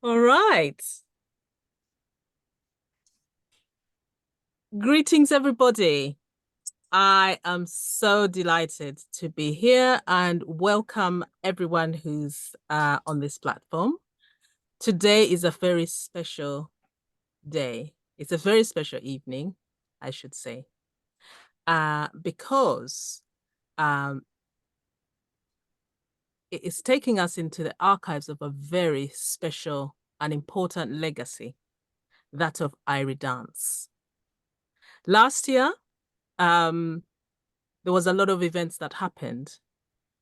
All right. Greetings, everybody. I am so delighted to be here and welcome everyone who's on this platform. Today is a very special day. It's a very special evening, I should say, because um, it is taking us into the archives of a very special and important legacy, that of Irie dance. Last year, there was a lot of events that happened,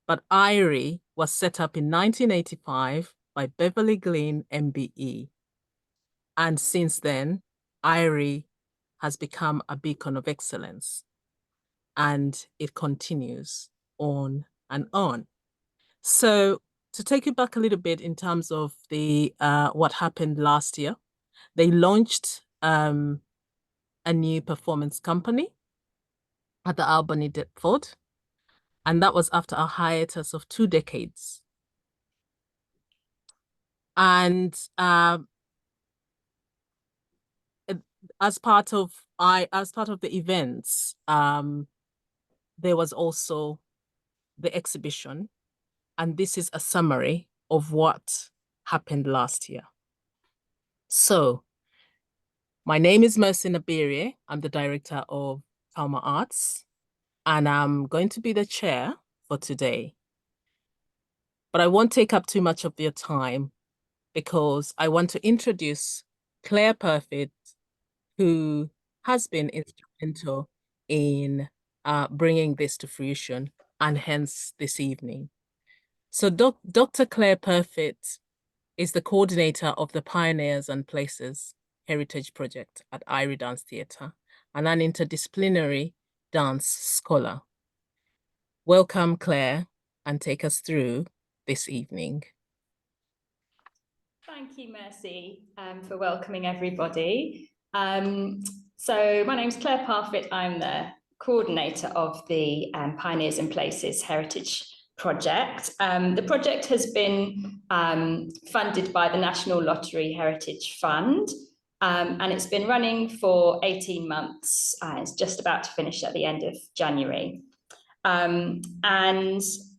but Irie was set up in 1985 by Beverly Glean MBE. And since then, Irie has become a beacon of excellence, and it continues on and on. So to take you back a little bit in terms of the what happened last year, they launched a new performance company at the Albany Deptford, and that was after a hiatus of 2 decades. And as part of the events, there was also the exhibition, and this is a summary of what happened last year. So, my name is Mercy Nabirie. I'm the director of Kalma Arts, and I'm going to be the chair for today. But I won't take up too much of your time because I want to introduce Claire Perfit, who has been instrumental in bringing this to fruition, and hence this evening. So Dr. Claire Perfit is the coordinator of the Pioneers and Places Heritage Project at Irie Dance Theatre and an interdisciplinary dance scholar. Welcome, Claire, and take us through this evening. Thank you, Mercy, for welcoming everybody. So my name's Claire Parfitt. I'm the coordinator of the Pioneers and Places Heritage Project. The project has been funded by the National Lottery Heritage Fund, and it's been running for 18 months. It's just about to finish at the end of January. And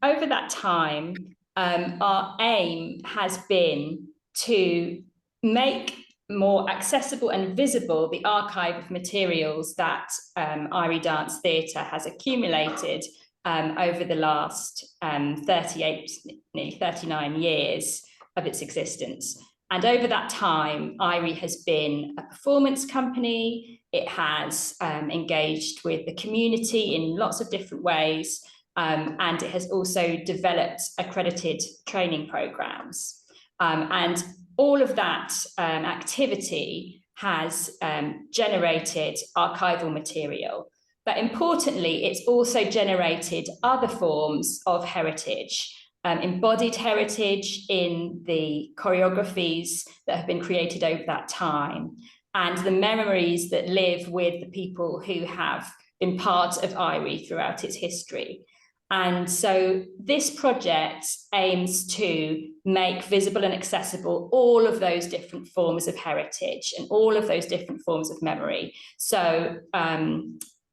over that time, our aim has been to make more accessible and visible the archive of materials that Irie Dance Theatre has accumulated over the last nearly 39 years of its existence. And over that time, Irie has been a performance company. It has engaged with the community in lots of different ways, and it has also developed accredited training programs. And all of that activity has generated archival material. But importantly, it's also generated other forms of heritage, embodied heritage in the choreographies that have been created over that time, and the memories that live with the people who have been part of Irie throughout its history. And so this project aims to make visible and accessible all of those different forms of heritage and all of those different forms of memory. So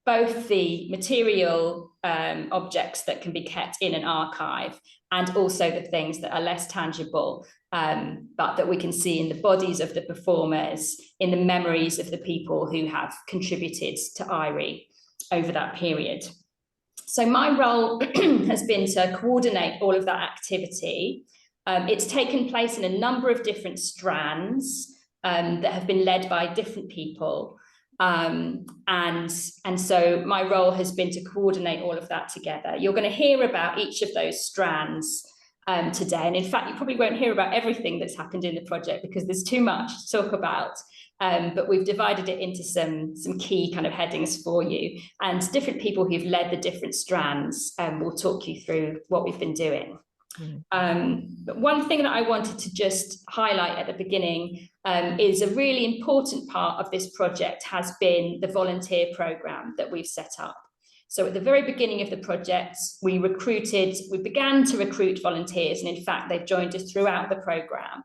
both the material objects that can be kept in an archive and also the things that are less tangible, but that we can see in the bodies of the performers, in the memories of the people who have contributed to Irie over that period. So my role has been to coordinate all of that activity. It's taken place in a number of different strands that have been led by different people. And so my role has been to coordinate all of that together. You're going to hear about each of those strands today. And in fact, you probably won't hear about everything that's happened in the project because there's too much to talk about. But we've divided it into some key kind of headings for you, and different people who've led the different strands will talk you through what we've been doing. But one thing that I wanted to just highlight at the beginning is a really important part of this project has been the volunteer program that we've set up. So at the very beginning of the project, we began to recruit volunteers, and in fact, they've joined us throughout the programme.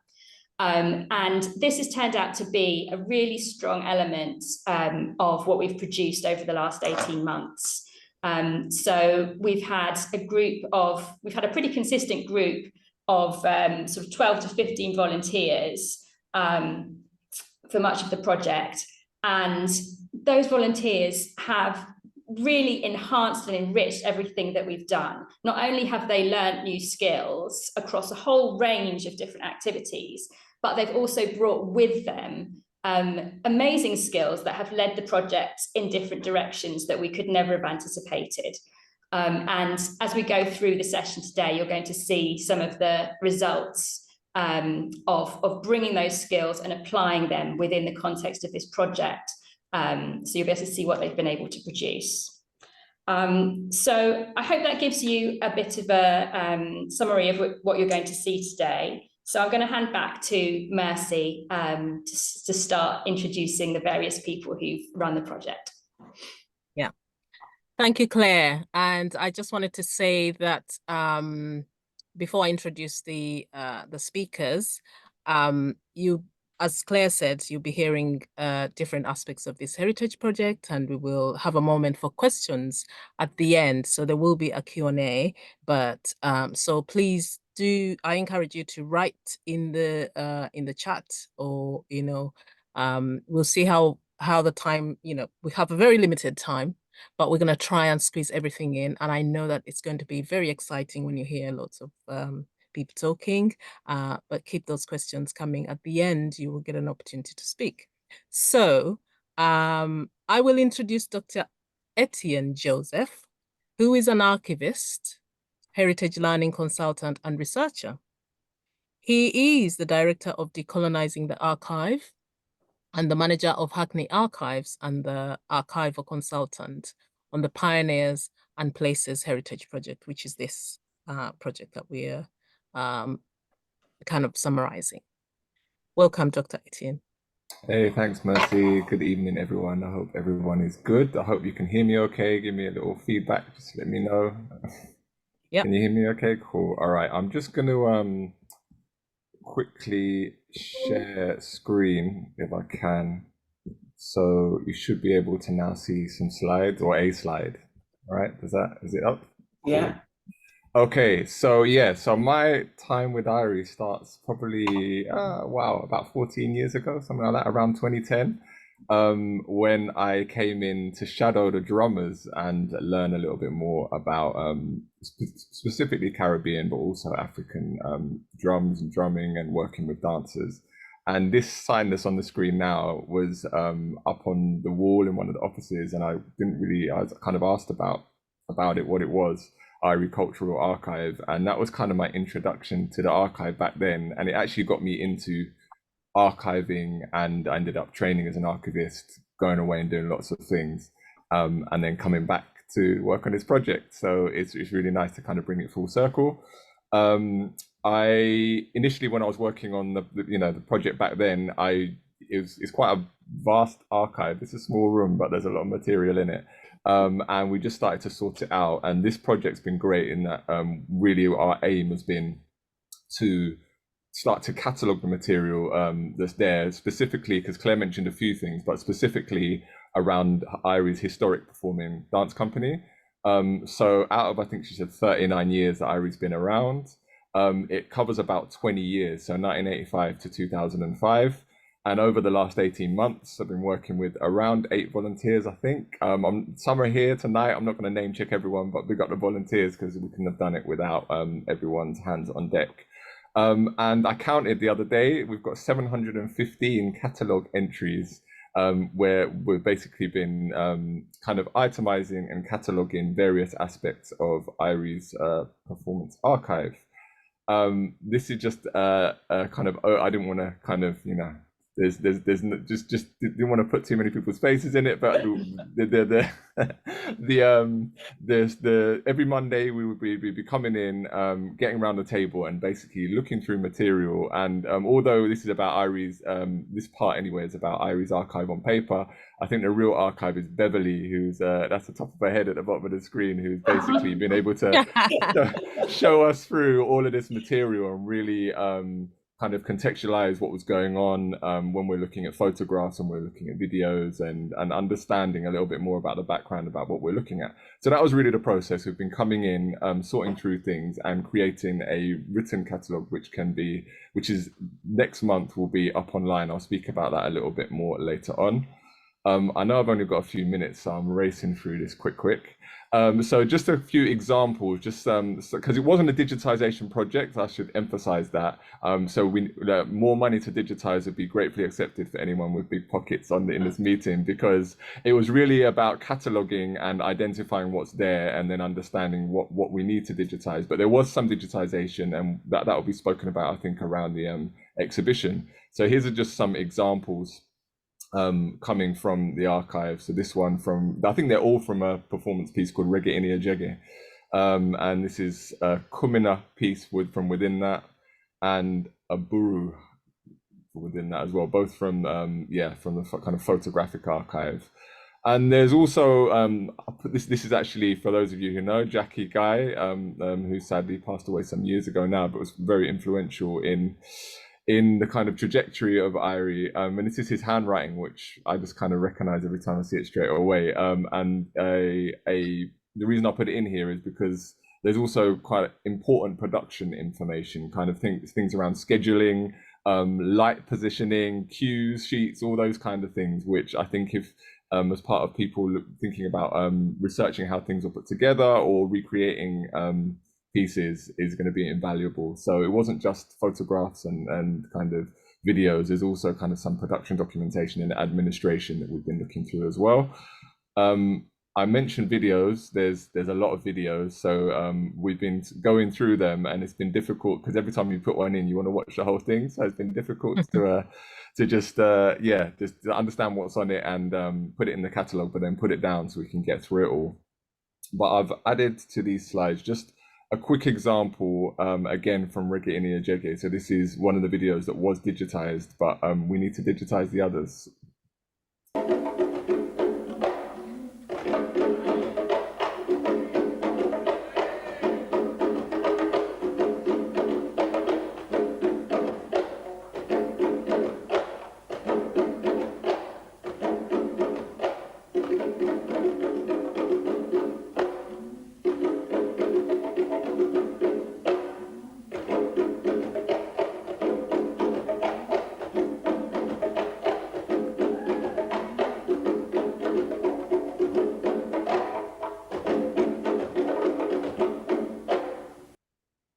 And this has turned out to be a really strong element of what we've produced over the last 18 months. So we've had a pretty consistent group of sort of 12 to 15 volunteers for much of the project. And those volunteers have really enhanced and enriched everything that we've done. Not only have they learned new skills across a whole range of different activities, but they've also brought with them amazing skills that have led the project in different directions that we could never have anticipated. And as we go through the session today, you're going to see some of the results of bringing those skills and applying them within the context of this project. So you'll be able to see what they've been able to produce. So I hope that gives you a bit of a summary of what you're going to see today. So I'm going to hand back to Mercy to start introducing the various people who've run the project. Yeah. Thank you, Claire. And I just wanted to say that before I introduce the speakers, as Claire said, you'll be hearing different aspects of this heritage project, and we will have a moment for questions at the end. So there will be a Q&A, but so please I encourage you to write in the chat, or we'll see how the time, we have a very limited time, but we're going to try and squeeze everything in. And I know that it's going to be very exciting when you hear lots of people talking, but keep those questions coming. At the end, you will get an opportunity to speak. So I will introduce Dr. Etienne Joseph, who is an archivist, heritage learning consultant, and researcher. He is the director of Decolonizing the Archive and the manager of Hackney Archives and the archival consultant on the Pioneers and Places Heritage Project, which is this project that we're kind of summarizing. Welcome, Dr. Etienne. Hey, thanks, Mercy. Good evening, everyone. I hope everyone is good. I hope you can hear me okay. Give me a little feedback. Just let me know. Yeah. Can you hear me okay? Cool. All right. I'm just going to quickly share screen if I can. So you should be able to now see some slides, or a slide. All right. Is it up? Yeah. Okay, so yeah, so my time with IRI starts probably, about 14 years ago, something like that, around 2010, when I came in to shadow the drummers and learn a little bit more about specifically Caribbean, but also African drums and drumming, and working with dancers. And this sign that's on the screen now was up on the wall in one of the offices, and I was kind of asked about it, what it was. IRI Cultural Archive, and that was kind of my introduction to the archive back then, and it actually got me into archiving, and I ended up training as an archivist, going away and doing lots of things, and then coming back to work on this project. So it's really nice to kind of bring it full circle. I initially, when I was working on the project back then, it's quite a vast archive. It's a small room, but there's a lot of material in it. And we just started to sort it out. And this project's been great in that really our aim has been to start to catalogue the material that's there, specifically because Claire mentioned a few things, but specifically around IRI's historic performing dance company. So out of, I think she said 39 years that IRI's been around, it covers about 20 years, so 1985 to 2005. And over the last 18 months, I've been working with around 8 volunteers, I think. Some are here tonight. I'm not going to name check everyone, but we got the volunteers because we couldn't have done it without everyone's hands on deck. And I counted the other day, we've got 715 catalogue entries where we've basically been kind of itemizing and cataloging various aspects of IRI's performance archive. This is just kind of, I didn't want to kind of, just didn't want to put too many people's faces in it, but the every Monday we would be coming in, getting around the table and basically looking through material. And although this is about Irie's, this part anyway is about Irie's archive on paper, I think the real archive is Beverly, who's that's the top of her head at the bottom of the screen, who's basically been able to show us through all of this material and really kind of contextualize what was going on when we're looking at photographs and we're looking at videos, and understanding a little bit more about the background about what we're looking at. So that was really the process. We've been coming in, sorting through things and creating a written catalogue, which is next month will be up online. I'll speak about that a little bit more later on. I know I've only got a few minutes, so I'm racing through this quick. So just a few examples, just because it wasn't a digitization project, I should emphasize that. So more money to digitize would be gratefully accepted for anyone with big pockets in this meeting, because it was really about cataloging and identifying what's there and then understanding what we need to digitize. But there was some digitization, and that will be spoken about, I think, around the exhibition. So here's just some examples coming from the archive. So this one I think they're all from a performance piece called Reggae Inia Jege. And this is a Kumina piece from within that, and a Buru within that as well, both from from the kind of photographic archive. And there's also this is actually, for those of you who know, Jackie Guy, who sadly passed away some years ago now, but was very influential in the kind of trajectory of Irie, and this is his handwriting, which I just kind of recognize every time I see it straight away. And the reason I put it in here is because there's also quite important production information, kind of things around scheduling, light positioning, cues, sheets, all those kind of things, which I think if as part of people thinking about researching how things are put together or recreating pieces is going to be invaluable. So it wasn't just photographs and kind of videos, there's also kind of some production documentation and administration that we've been looking through as well. I mentioned videos, there's a lot of videos, so we've been going through them, and it's been difficult because every time you put one in you want to watch the whole thing, so it's been difficult to just understand what's on it and put it in the catalogue, but then put it down so we can get through it all. But I've added to these slides just a quick example, again, from Reggae Inia Jege. So this is one of the videos that was digitized, but we need to digitize the others.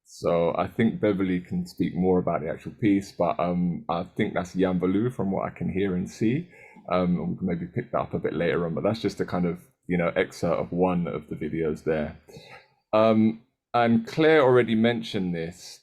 So I think Beverly can speak more about the actual piece, but I think that's Yambalu from what I can hear and see. And we can maybe pick that up a bit later on, but that's just a kind of, excerpt of one of the videos there. And Claire already mentioned this,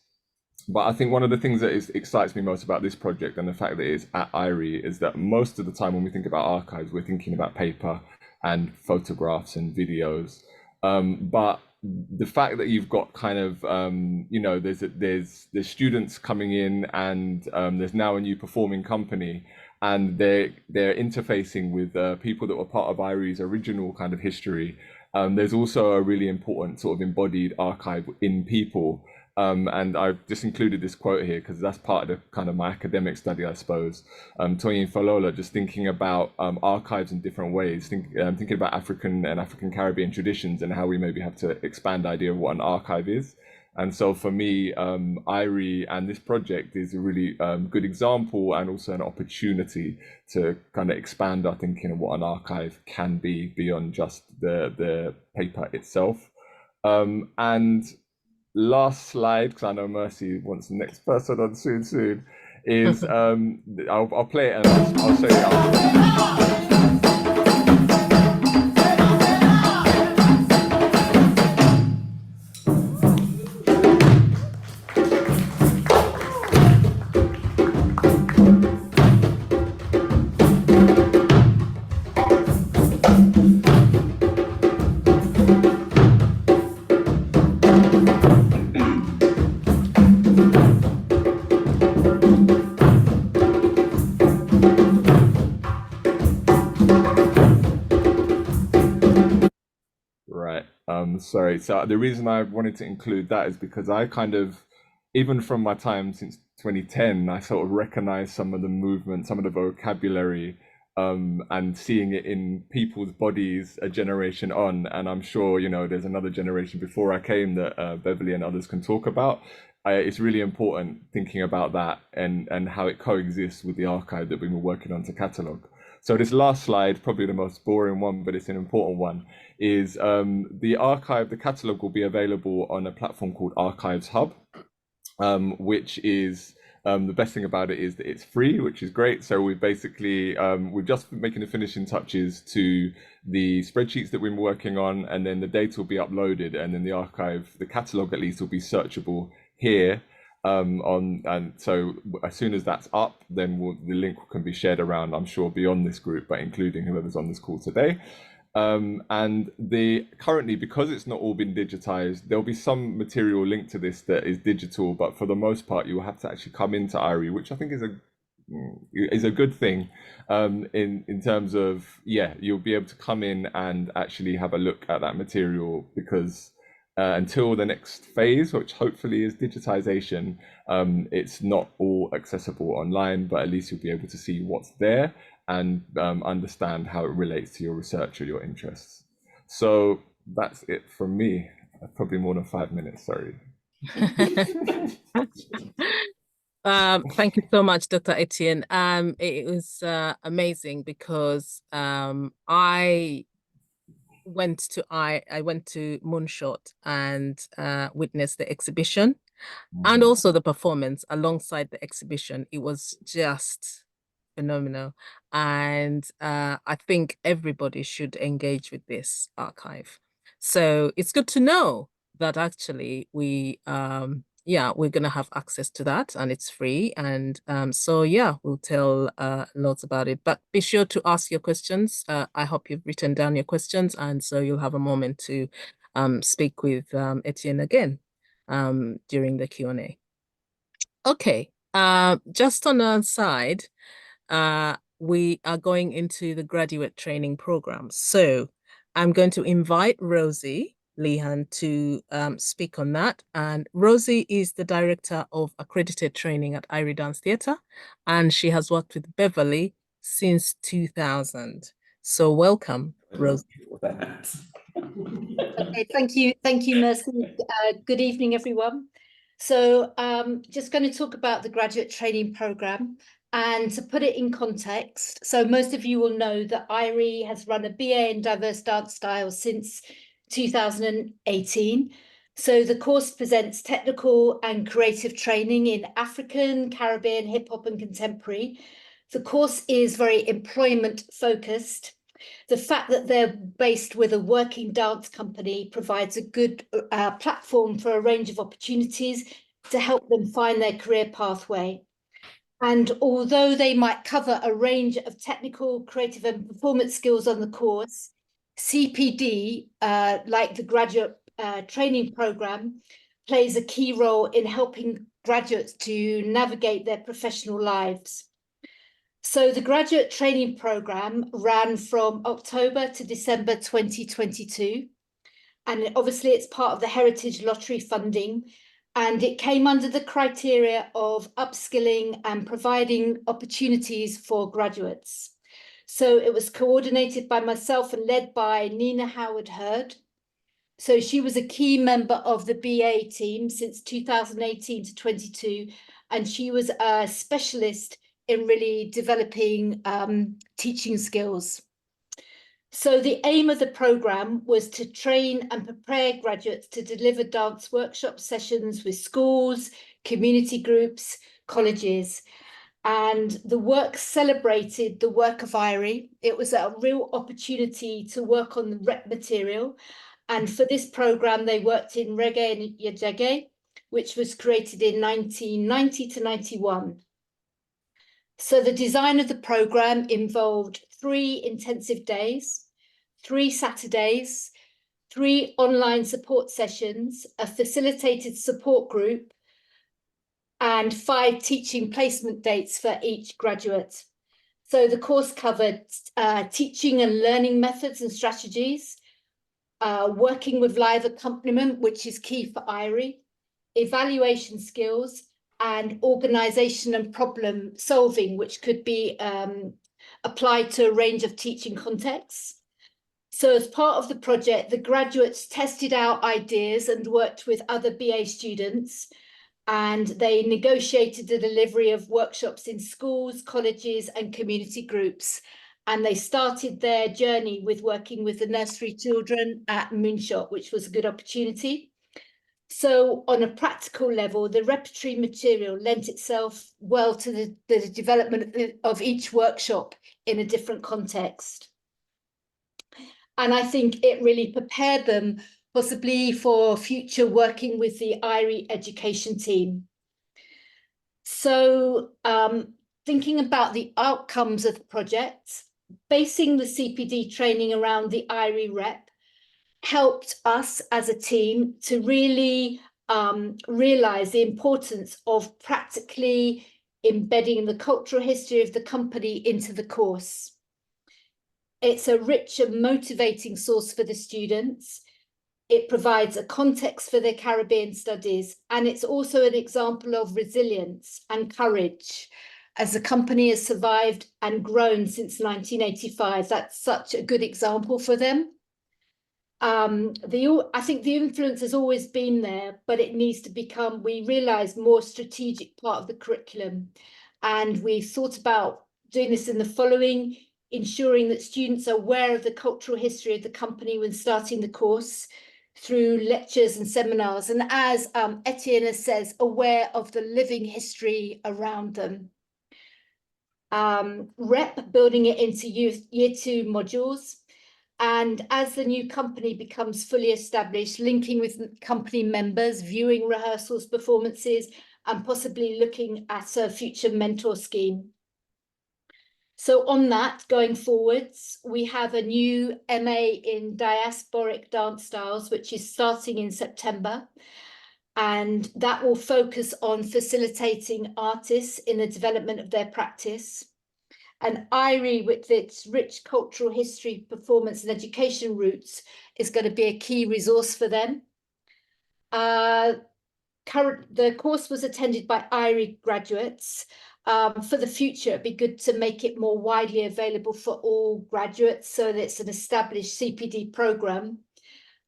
but I think one of the things that excites me most about this project and the fact that it's at Irie is that most of the time when we think about archives, we're thinking about paper and photographs and videos. But the fact that you've got kind of there's students coming in, and there's now a new performing company, and they're interfacing with people that were part of Irie's original kind of history. There's also a really important sort of embodied archive in people. And I've just included this quote here because that's part of the kind of my academic study, I suppose. Toyin Falola, just thinking about archives in different ways, thinking about African and African Caribbean traditions and how we maybe have to expand the idea of what an archive is. And so for me, Irie and this project is a really good example and also an opportunity to kind of expand our thinking of what an archive can be beyond just the paper itself. And last slide, because I know Mercy wants the next person on soon, is I'll play it and I'll show you. Sorry. So the reason I wanted to include that is because I kind of, even from my time since 2010, I sort of recognize some of the movement, some of the vocabulary, and seeing it in people's bodies a generation on. And I'm sure, you know, there's another generation before I came that Beverly and others can talk about. It's really important thinking about that and how it coexists with the archive that we've been working on to catalog. So this last slide, probably the most boring one, but it's an important one, is the archive, the catalog will be available on a platform called Archives Hub, which is the best thing about it is that it's free, which is great. So we've basically, we're just making the finishing touches to the spreadsheets that we're working on, and then the data will be uploaded, and then the archive, the catalog at least, will be searchable here. And so as soon as that's up, then the link can be shared around, I'm sure, beyond this group, but including whoever's on this call today. And currently, because it's not all been digitized, there'll be some material linked to this that is digital, but for the most part, you will have to actually come into IRI, which I think is a good thing, in terms of, yeah, you'll be able to come in and actually have a look at that material, because until the next phase, which hopefully is digitization, it's not all accessible online, but at least you'll be able to see what's there and understand how it relates to your research or your interests. So that's it from me. Probably more than 5 minutes, sorry. Thank you so much, Dr. Etienne. It was amazing because I went to Moonshot and witnessed the exhibition and also the performance alongside the exhibition. It was just phenomenal, and I think everybody should engage with this archive. So it's good to know that actually we we're gonna have access to that, and it's free. And so yeah, we'll tell lots about it. But be sure to ask your questions. I hope you've written down your questions, and so you'll have a moment to speak with Etienne again during the Q&A. Okay, just on our side, we are going into the graduate training program. So I'm going to invite Rosie Lehan to speak on that. And Rosie is the Director of Accredited Training at IRI Dance Theatre, and she has worked with Beverly since 2000. So welcome, Rosie. Okay, thank you, Mercy. Good evening, everyone. So just going to talk about the graduate training program. And to put it in context, so most of you will know that IRI has run a BA in diverse dance styles since 2018. So the course presents technical and creative training in African, Caribbean, hip hop and contemporary. The course is very employment focused. The fact that they're based with a working dance company provides a good platform for a range of opportunities to help them find their career pathway. And although they might cover a range of technical, creative and performance skills on the course, CPD, like the graduate training program, plays a key role in helping graduates to navigate their professional lives. So the graduate training program ran from October to December 2022. And obviously it's part of the Heritage Lottery funding. And it came under the criteria of upskilling and providing opportunities for graduates. So it was coordinated by myself and led by Nina Howard-Hurd. So she was a key member of the BA team since 2018 to 22. And she was a specialist in really developing teaching skills. So the aim of the program was to train and prepare graduates to deliver dance workshop sessions with schools, community groups, colleges. And the work celebrated the work of IRI. It was a real opportunity to work on the rep material. And for this program, they worked in Reggae and Yajege, which was created in 1990 to 91. So the design of the program involved 3 intensive days, 3 Saturdays, 3 online support sessions, a facilitated support group, and 5 teaching placement dates for each graduate. So the course covered teaching and learning methods and strategies, working with live accompaniment, which is key for IRI, evaluation skills, and organisation and problem solving, which could be applied to a range of teaching contexts. So as part of the project, the graduates tested out ideas and worked with other BA students, and they negotiated the delivery of workshops in schools, colleges, and community groups. And they started their journey with working with the nursery children at Moonshot, which was a good opportunity. So on a practical level, the repertory material lent itself well to the development of each workshop in a different context. And I think it really prepared them possibly for future working with the IRI education team. So thinking about the outcomes of the project, basing the CPD training around the IRI rep helped us as a team to really realise the importance of practically embedding the cultural history of the company into the course. It's a rich and motivating source for the students. It provides a context for their Caribbean studies, and it's also an example of resilience and courage as the company has survived and grown since 1985. That's such a good example for them. I think the influence has always been there, but it needs to become, we realise, more strategic part of the curriculum. And we thought about doing this in the following: ensuring that students are aware of the cultural history of the company when starting the course through lectures and seminars. And as Etienne says, aware of the living history around them. REP, building it into year 2 modules. And as the new company becomes fully established, linking with company members, viewing rehearsals, performances, and possibly looking at a future mentor scheme. So on that, going forwards, we have a new MA in diasporic dance styles, which is starting in September. And that will focus on facilitating artists in the development of their practice. And IRI, with its rich cultural history, performance, and education roots, is going to be a key resource for them. The course was attended by IRI graduates. For the future, it'd be good to make it more widely available for all graduates, so that it's an established CPD program.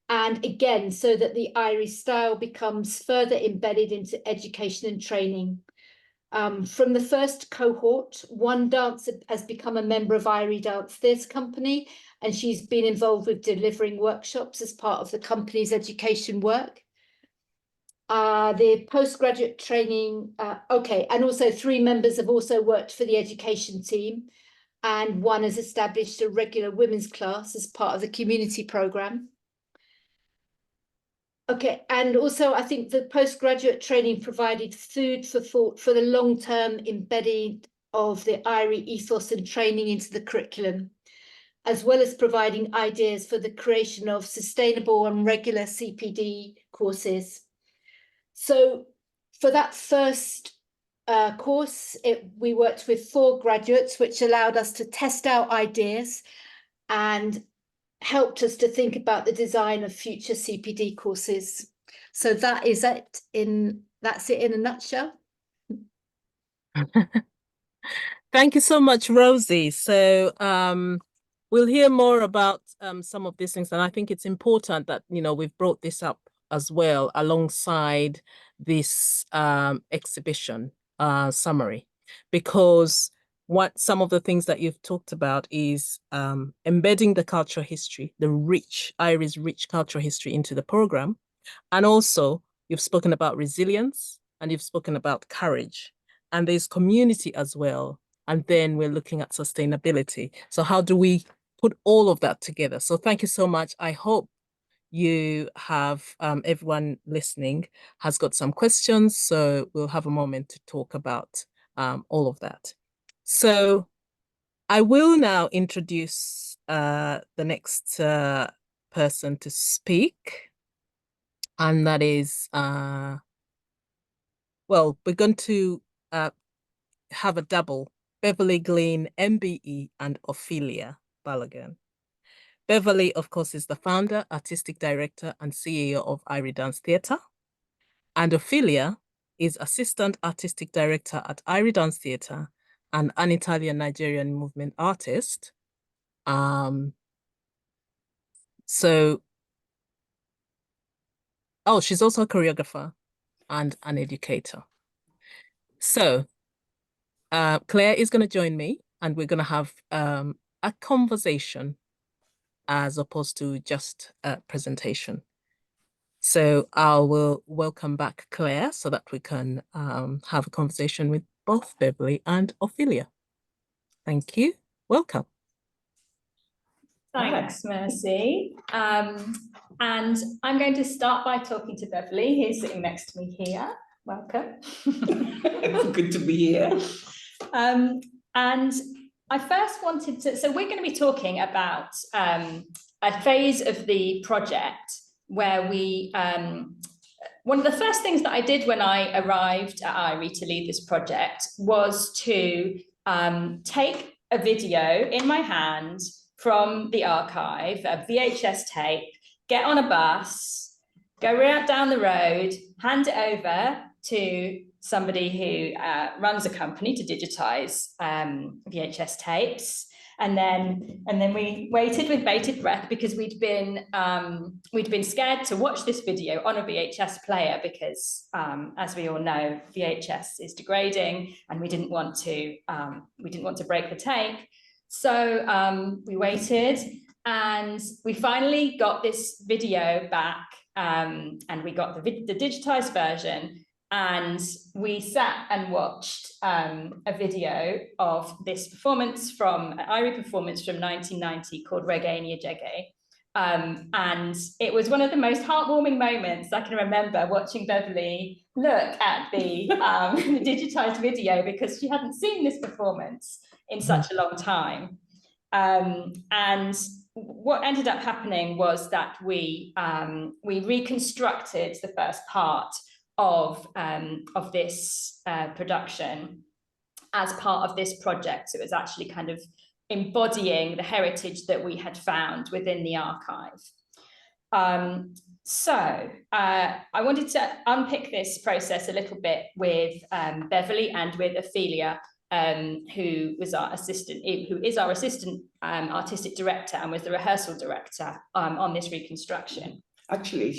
And again, so that the IRI style becomes further embedded into education and training. From the first cohort, one dancer has become a member of IRI Dance Theatre Company, and she's been involved with delivering workshops as part of the company's education work. The postgraduate training, and also 3 members have also worked for the education team, and 1 has established a regular women's class as part of the community programme. Okay, and also I think the postgraduate training provided food for thought for the long-term embedding of the IRI ethos and training into the curriculum, as well as providing ideas for the creation of sustainable and regular CPD courses. So for that first course, we worked with 4 graduates, which allowed us to test out ideas and helped us to think about the design of future CPD courses. So that is it that's it in a nutshell. Thank you so much, Rosie. So we'll hear more about some of these things, and I think it's important that we've brought this up as well alongside this exhibition summary, because some of the things that you've talked about is embedding the cultural history, IRI's rich cultural history into the program. And also you've spoken about resilience and you've spoken about courage, and there's community as well. And then we're looking at sustainability. So how do we put all of that together? So thank you so much. I hope you have, everyone listening has got some questions. So we'll have a moment to talk about all of that. So I will now introduce the next person to speak. And that is, we're going to have a double, Beverly Glean, MBE, and Ophelia Balogun. Beverly, of course, is the founder, artistic director, and CEO of Irie Dance Theatre. And Ophelia is assistant artistic director at Irie Dance Theatre and an Italian-Nigerian movement artist. She's also a choreographer and an educator. So Claire is going to join me and we're going to have a conversation as opposed to just a presentation. So I will welcome back Claire so that we can have a conversation with both Beverly and Ophelia. Thank you. Welcome. Thanks, Mercy. And I'm going to start by talking to Beverly, who's sitting next to me here. Welcome. It's good to be here. And I first wanted to, so we're going to be talking about a phase of the project where we, one of the first things that I did when I arrived at Irie to lead this project was to take a video in my hand from the archive, a VHS tape, get on a bus, go right down the road, hand it over to somebody who runs a company to digitize VHS tapes. And then we waited with bated breath because we'd been scared to watch this video on a VHS player because, as we all know, VHS is degrading, and we didn't want to break the tape. So we waited, and we finally got this video back, and we got the digitized version. And we sat and watched a video of this performance from an Irie performance from 1990 called Reggae Nyejege. And it was one of the most heartwarming moments I can remember, watching Beverly look at the digitized video because she hadn't seen this performance in such a long time. And what ended up happening was that we reconstructed the first part of this production as part of this project. So it was actually kind of embodying the heritage that we had found within the archive. So I wanted to unpick this process a little bit with Beverly and with Ophelia, who is our assistant artistic director and was the rehearsal director on this reconstruction. Actually,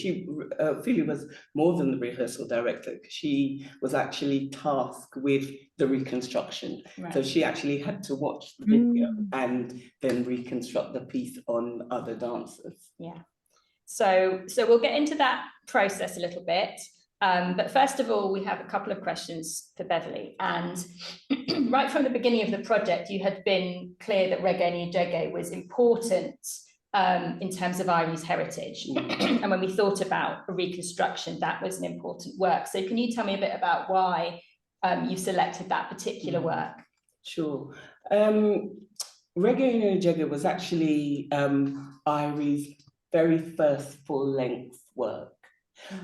Ophelia was more than the rehearsal director. She was actually tasked with the reconstruction. Right. So she actually had to watch the video and then reconstruct the piece on other dancers. Yeah. So we'll get into that process a little bit. But first of all, we have a couple of questions for Beverly. And right from the beginning of the project, you had been clear that Reggae Nyejege was important in terms of Irie's heritage. And when we thought about a reconstruction, that was an important work. So can you tell me a bit about why you selected that particular work? Sure. Reggae Nyejege was actually Irie's very first full-length work.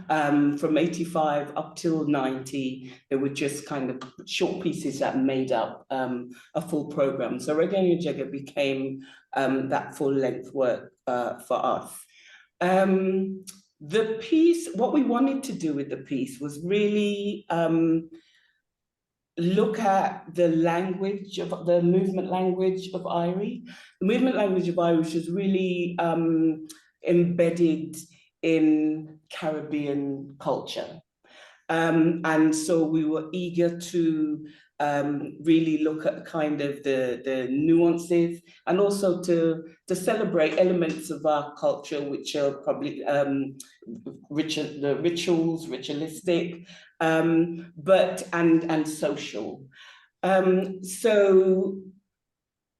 From 85 up till 90, there were just kind of short pieces that made up a full program. So Reggae Nyejege became that full-length work for us. The piece, what we wanted to do with the piece was really look at the language of the movement language of Irie. The movement language of Irie was really embedded in Caribbean culture. And so we were eager to really look at kind of the nuances and also to celebrate elements of our culture, which are probably ritualistic, but and social. So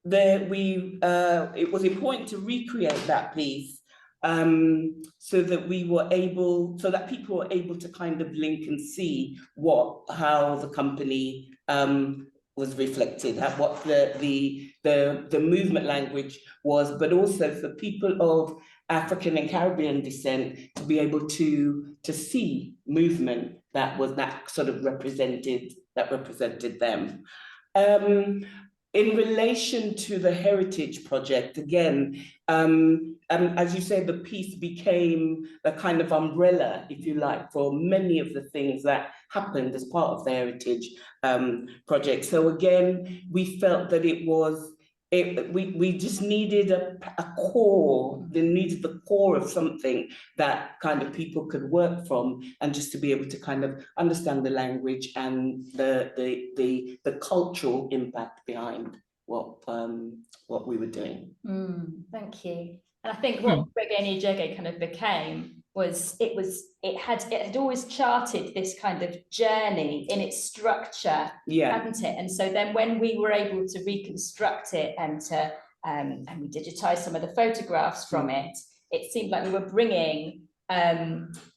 it was important to recreate that piece so that people were able to kind of link and see how the company was reflected, what the movement language was, but also for people of African and Caribbean descent to be able to see movement that sort of represented them. in relation to the Heritage Project, again, as you say, the piece became a kind of umbrella, if you like, for many of the things that happened as part of the Heritage Project. So again, we felt that we just needed a core. They needed the core of something that kind of people could work from, and just to be able to kind of understand the language and the cultural impact behind what we were doing. Thank you. And I think what Reggae Njege kind of became was it had always charted this kind of journey in its structure, hadn't it? And so then when we were able to reconstruct it and we digitize some of the photographs from it, it seemed like we were bringing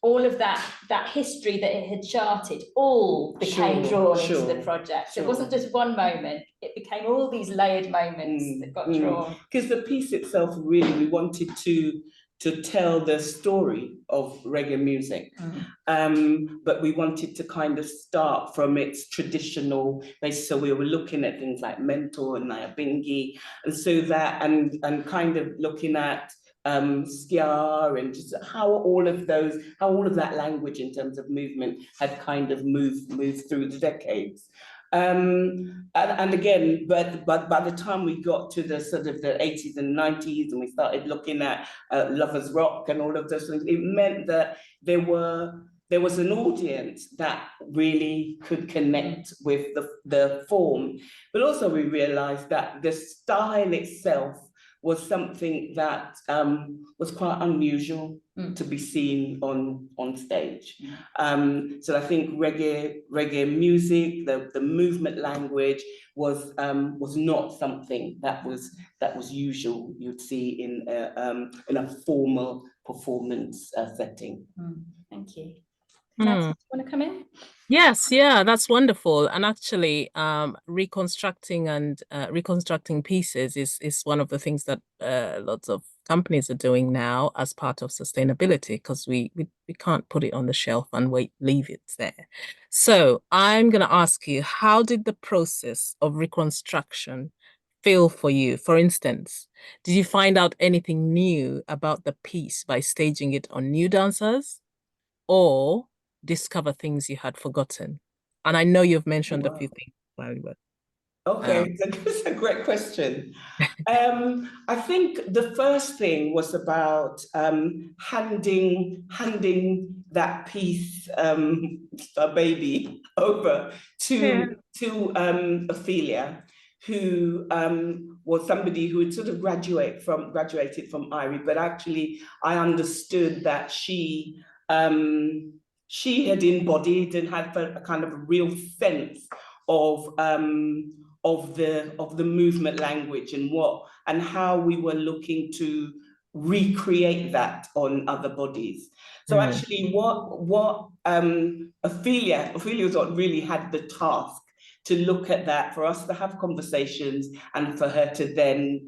all of that history that it had charted all became drawn into the project. So it wasn't just one moment, it became all these layered moments that got drawn. Because the piece itself, really, we wanted to tell the story of reggae music, but we wanted to kind of start from its traditional base. So we were looking at things like Mentor and Nyabingi, and so that and kind of looking at Skia, and just how all of that language in terms of movement had kind of moved through the decades. And again, but by the time we got to the sort of the 80s and 90s, and we started looking at Lovers Rock and all of those things, it meant that there was an audience that really could connect with the form. But also we realized that the style itself was something that was quite unusual to be seen on stage. So I think reggae music, the movement language was not something that was usual you'd see in a formal performance setting. Thank you. Nancy, do you want to come in? Yes, yeah, that's wonderful. And actually, reconstructing pieces is one of the things that lots of companies are doing now as part of sustainability, because we can't put it on the shelf and leave it there. So I'm going to ask you, how did the process of reconstruction feel for you? For instance, did you find out anything new about the piece by staging it on new dancers, or discover things you had forgotten? And I know you've mentioned a few things, but okay, that's a great question. I think the first thing was about handing that piece, a baby, over to Ophelia, who was somebody who had sort of graduated from IRI, but actually I understood that she had embodied and had a kind of a real sense of the movement language and how we were looking to recreate that on other bodies. So actually what Ophelia's really had the task to look at that, for us to have conversations, and for her to then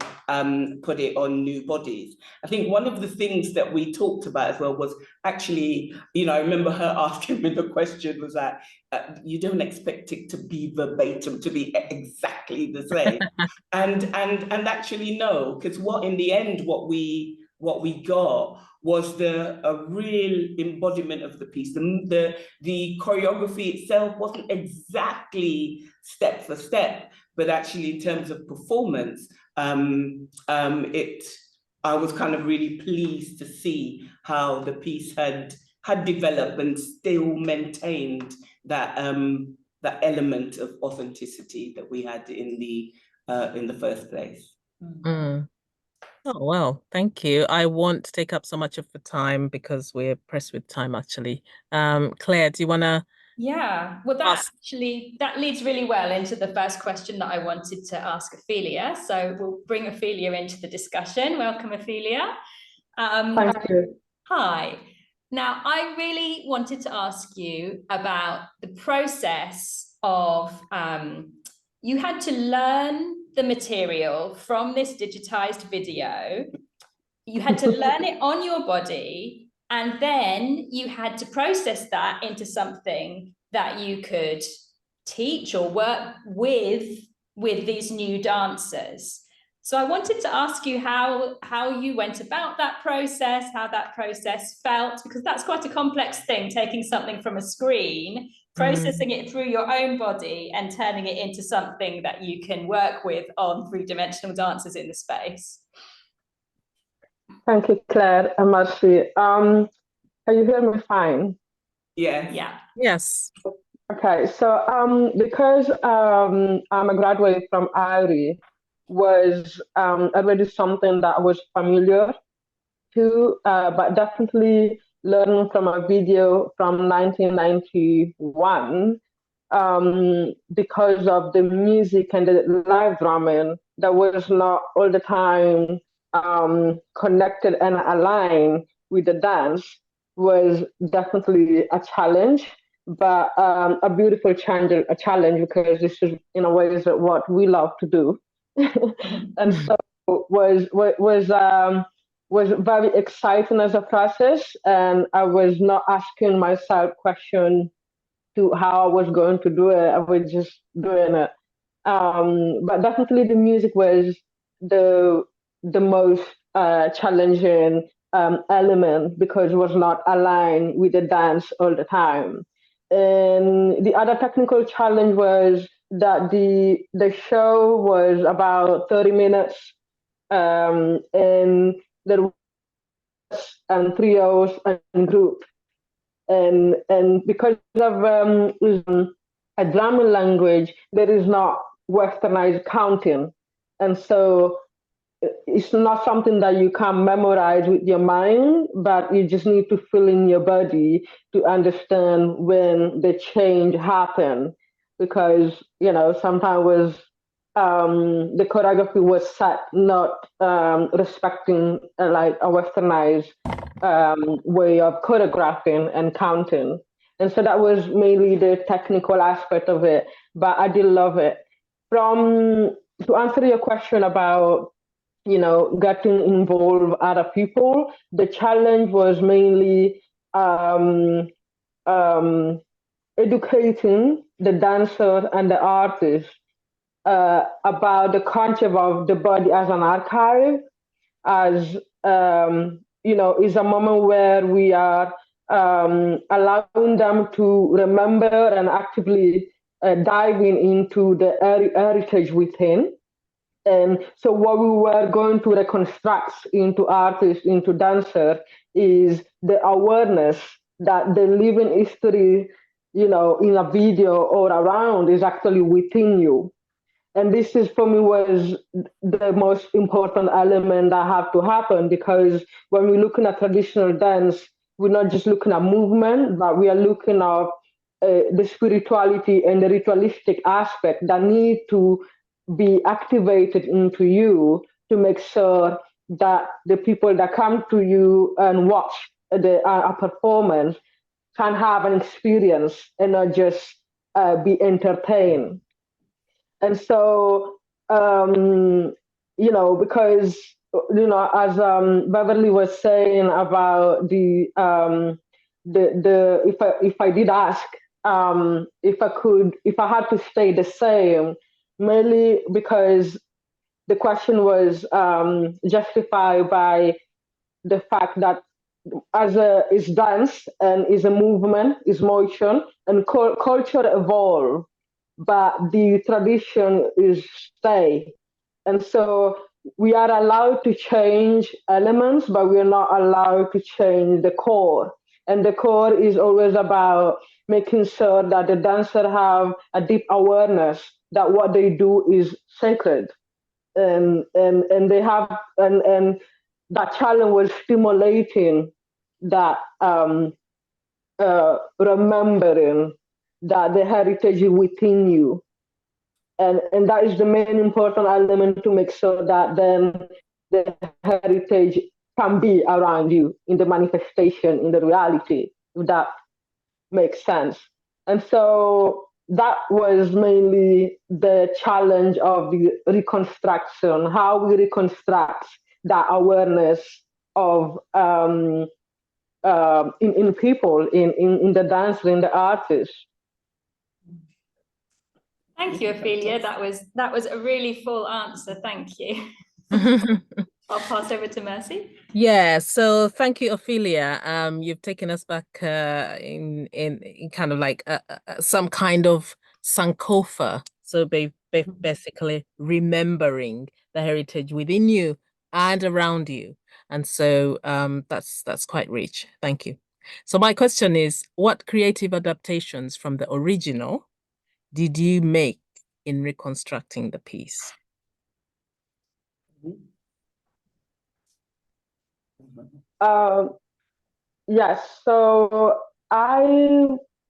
put it on new bodies. I think one of the things that we talked about as well was actually, I remember her asking me the question was that you don't expect it to be verbatim, to be exactly the same. and actually no, because in the end, what we got was a real embodiment of the piece. The choreography itself wasn't exactly step for step, but actually in terms of performance, I was kind of really pleased to see how the piece had developed and still maintained that element of authenticity that we had in the first place. Oh, well, thank you. I won't take up so much of the time because we're pressed with time, actually. Claire, do you want to? Yeah, well, that leads really well into the first question that I wanted to ask Ophelia. So we'll bring Ophelia into the discussion. Welcome, Ophelia. Thank you. Hi. Now, I really wanted to ask you about the process of, you had to learn the material from this digitized video. You had to learn it on your body, and then you had to process that into something that you could teach or work with with these new dancers. So I wanted to ask you how you went about that process, how that process felt, because that's quite a complex thing, taking something from a screen, processing it through your own body and turning it into something that you can work with on three-dimensional dancers in the space. Thank you, Claire and Mercy. Can you hear me fine? Yeah. Yeah. Yes. Okay, so because I'm a graduate from IRI, was already something that was familiar to, but definitely learning from a video from 1991, because of the music and the live drumming that was not all the time connected and aligned with the dance, was definitely a challenge, but a beautiful challenge because this is in a way is what we love to do. And so was very exciting as a process, and I was not asking myself question to how I was going to do it. I was just doing it. But definitely the music was the most challenging element because it was not aligned with the dance all the time. And the other technical challenge was that the show was about 30 minutes, and there was trios and group, and because of a drumming language, there is not westernized counting, and so it's not something that you can memorize with your mind, but you just need to feel in your body to understand when the change happened. Because sometimes the choreography was set not respecting like a westernized way of choreographing and counting, and so that was mainly the technical aspect of it. But I did love it. To answer your question about getting involved other people, the challenge was mainly educating the dancer and the artist about the concept of the body as an archive, as is a moment where we are allowing them to remember and actively diving into the heritage within. And so what we were going to reconstruct into artists, into dancer, is the awareness that the living history, in a video or around is actually within you. And this is for me was the most important element that have to happen, because when we're looking at traditional dance, we're not just looking at movement, but we are looking at the spirituality and the ritualistic aspect that need to be activated into you to make sure that the people that come to you and watch a performance can have an experience and not just be entertained. And so, because, as Beverly was saying about if I did ask, if I had to stay the same, mainly because the question was justified by the fact that is dance and is a movement, is motion, and culture evolve, but the tradition is stay. And so we are allowed to change elements, but we are not allowed to change the core. And the core is always about making sure that the dancer have a deep awareness that what they do is sacred. And they have, and that challenge was stimulating that remembering that the heritage is within you. And that is the main important element to make sure that then the heritage can be around you in the manifestation, in the reality, if that makes sense. And so that was mainly the challenge of the reconstruction, how we reconstruct that awareness of in people, in the dancer, in the artist. Thank you, Ophelia. That was a really full answer. Thank you. I'll pass over to Mercy. Yeah, so thank you, Ophelia. You've taken us back in kind of like some kind of Sankofa. So basically remembering the heritage within you and around you. And so that's quite rich. Thank you. So my question is, what creative adaptations from the original did you make in reconstructing the piece? Yes, so I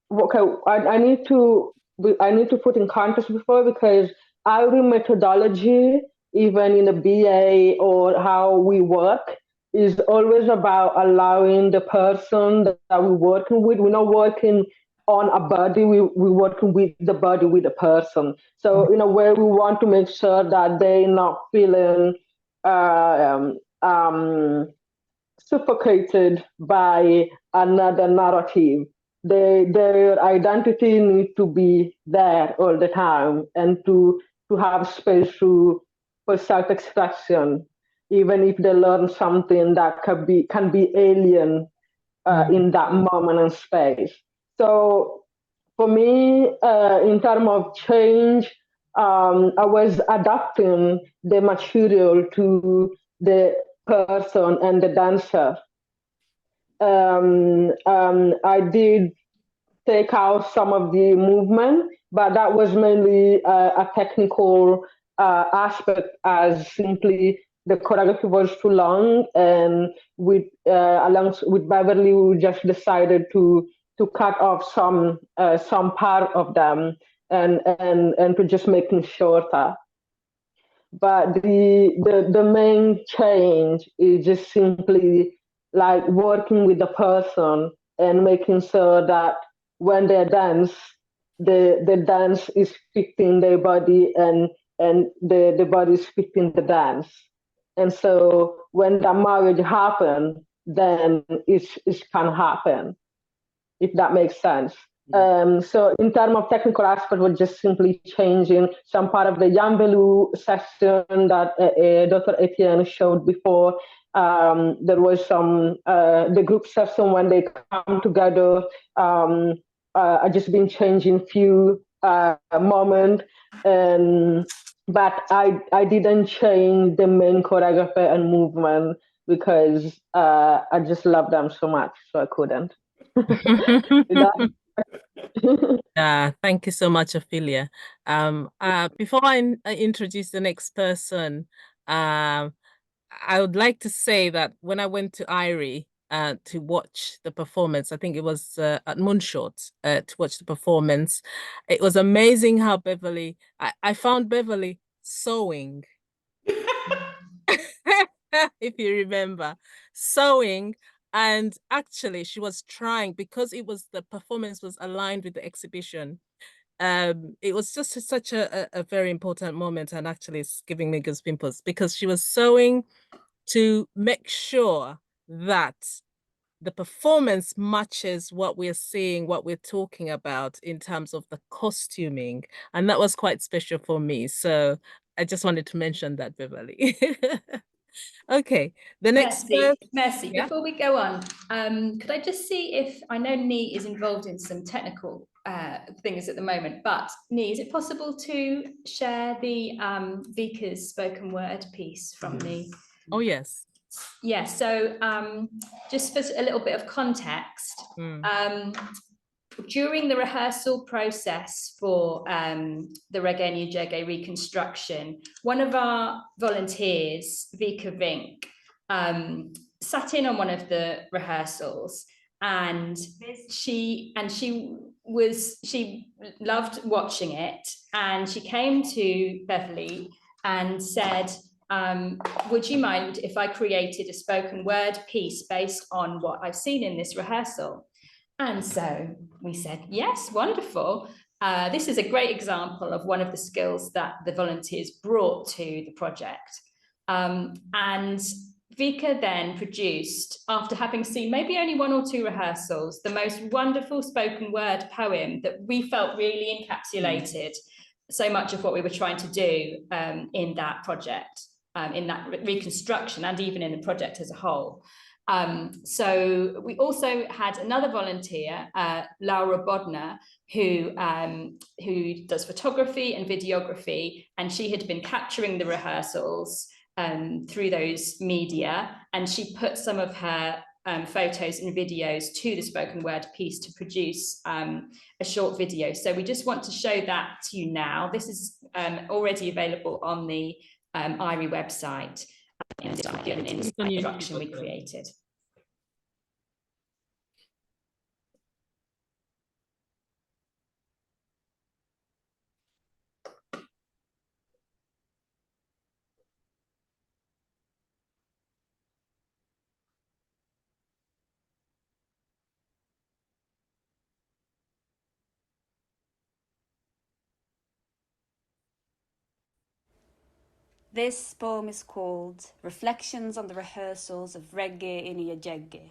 need to put in context before, because our methodology, even in the BA or how we work, is always about allowing the person that we're working with. We're not working on a body, we're working with the body, with the person. So in a way, we want to make sure that they're not feeling suffocated by another narrative. Their identity needs to be there all the time, and to have space for self-expression, even if they learn something that can be alien in that moment and space. So for me, in terms of change, I was adapting the material to the person and the dancer. I did take out some of the movement, but that was mainly a technical aspect, as simply the choreography was too long, and along with Beverly, we just decided to cut off some part of them and to just make it shorter. But the main change is just simply like working with the person and making sure that when they dance, the dance is fitting their body, and the body is fitting the dance. And so when the marriage happens, then it can happen, if that makes sense. So in terms of technical aspect, we're just simply changing some part of the Yambelu session that Dr. Etienne showed before. There was some, the group session when they come together, I just been changing few moments, but I didn't change the main choreography and movement, because I just love them so much, so I couldn't. Thank you so much, Ophelia. Before I introduce the next person, I would like to say that when I went to IRI to watch the performance, I think it was at Moonshot to watch the performance, it was amazing how Beverly, I found Beverly sewing. If you remember, sewing. And actually, she was trying, because the performance was aligned with the exhibition. It was just such a very important moment, and actually it's giving me goosebumps, because she was sewing to make sure that the performance matches what we're seeing, what we're talking about in terms of the costuming. And that was quite special for me. So I just wanted to mention that, Beverly. Okay, the next Mercy, yeah? before we go on, could I just see if, I know Nee is involved in some technical things at the moment, but Nee, is it possible to share the Vika's spoken word piece from me? Oh, yes. Yeah, so just for a little bit of context, during the rehearsal process for the Reggae Njege reconstruction, one of our volunteers, Vika Vink, sat in on one of the rehearsals, and she loved watching it, and she came to Beverly and said, would you mind if I created a spoken word piece based on what I've seen in this rehearsal? And so we said, yes, wonderful. This is a great example of one of the skills that the volunteers brought to the project. And Vika then produced, after having seen maybe only 1 or 2 rehearsals, the most wonderful spoken word poem that we felt really encapsulated so much of what we were trying to do in that project, in that reconstruction, and even in the project as a whole. So we also had another volunteer, Laura Bodner, who does photography and videography, and she had been capturing the rehearsals through those media, and she put some of her photos and videos to the spoken word piece to produce a short video. So we just want to show that to you now. This is already available on the IRI website in the instruction we created. This poem is called Reflections on the Rehearsals of Reggae in Iyajegge.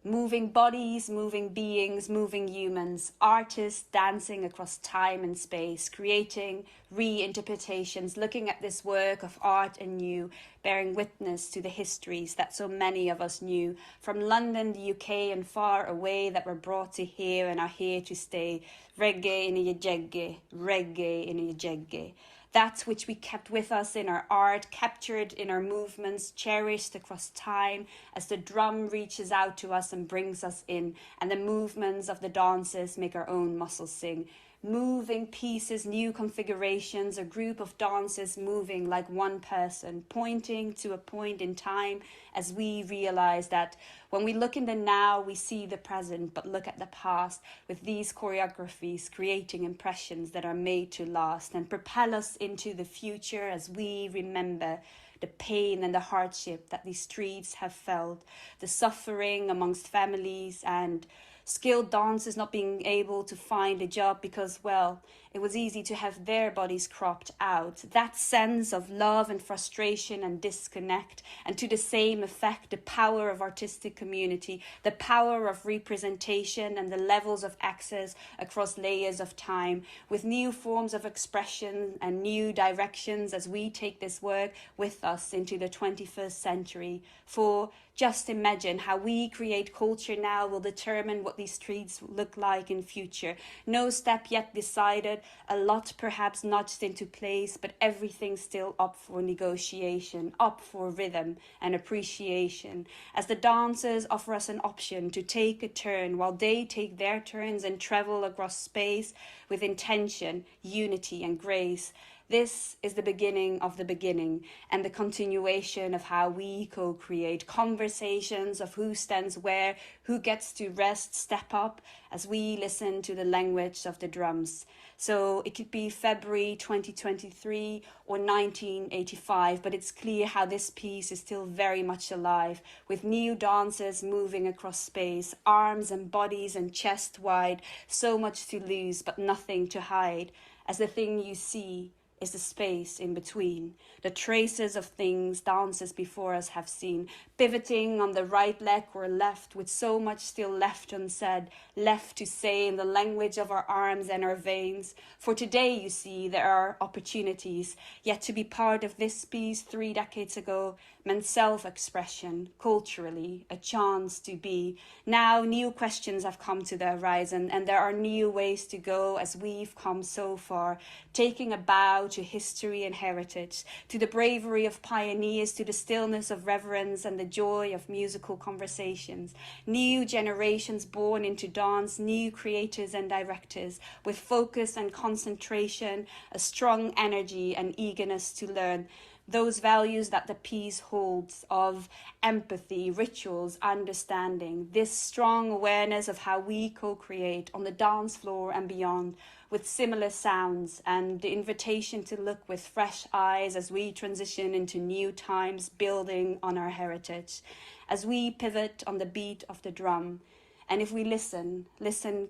Moving bodies, moving beings, moving humans, artists dancing across time and space, creating reinterpretations, looking at this work of art anew, bearing witness to the histories that so many of us knew, from London, the UK, and far away, that were brought to here and are here to stay. Reggae in Iyajegge, reggae in Iyajegge. That which we kept with us in our art, captured in our movements, cherished across time, as the drum reaches out to us and brings us in, and the movements of the dancers make our own muscles sing. Moving pieces, new configurations, a group of dancers moving like one person, pointing to a point in time, as we realize that when we look in the now, we see the present, but look at the past, with these choreographies creating impressions that are made to last and propel us into the future as we remember the pain and the hardship that these streets have felt, the suffering amongst families and skilled dancers not being able to find a job because, well, it was easy to have their bodies cropped out. That sense of love and frustration and disconnect, and to the same effect, the power of artistic community, the power of representation and the levels of access across layers of time, with new forms of expression and new directions as we take this work with us into the 21st century. For just imagine how we create culture now will determine what these streets look like in future. No step yet decided, a lot perhaps nudged into place, but everything still up for negotiation, up for rhythm and appreciation, as the dancers offer us an option to take a turn while they take their turns and travel across space with intention, unity and grace. This is the beginning of the beginning and the continuation of how we co-create conversations of who stands where, who gets to rest, step up, as we listen to the language of the drums. So it could be February 2023 or 1985, but it's clear how this piece is still very much alive, with new dancers moving across space, arms and bodies and chest wide, so much to lose but nothing to hide, as the thing you see is the space in between, the traces of things dancers before us have seen, pivoting on the right leg or left, with so much still left unsaid, left to say in the language of our arms and our veins. For today, you see, there are opportunities, yet to be part of this piece 3 decades ago meant self-expression, culturally, a chance to be. Now, new questions have come to the horizon, and there are new ways to go as we've come so far, taking a bow to history and heritage, to the bravery of pioneers, to the stillness of reverence and the joy of musical conversations. New generations born into dance, new creators and directors, with focus and concentration, a strong energy and eagerness to learn. Those values that the piece holds of empathy, rituals, understanding, this strong awareness of how we co-create on the dance floor and beyond, with similar sounds, and the invitation to look with fresh eyes as we transition into new times, building on our heritage, as we pivot on the beat of the drum. And if we listen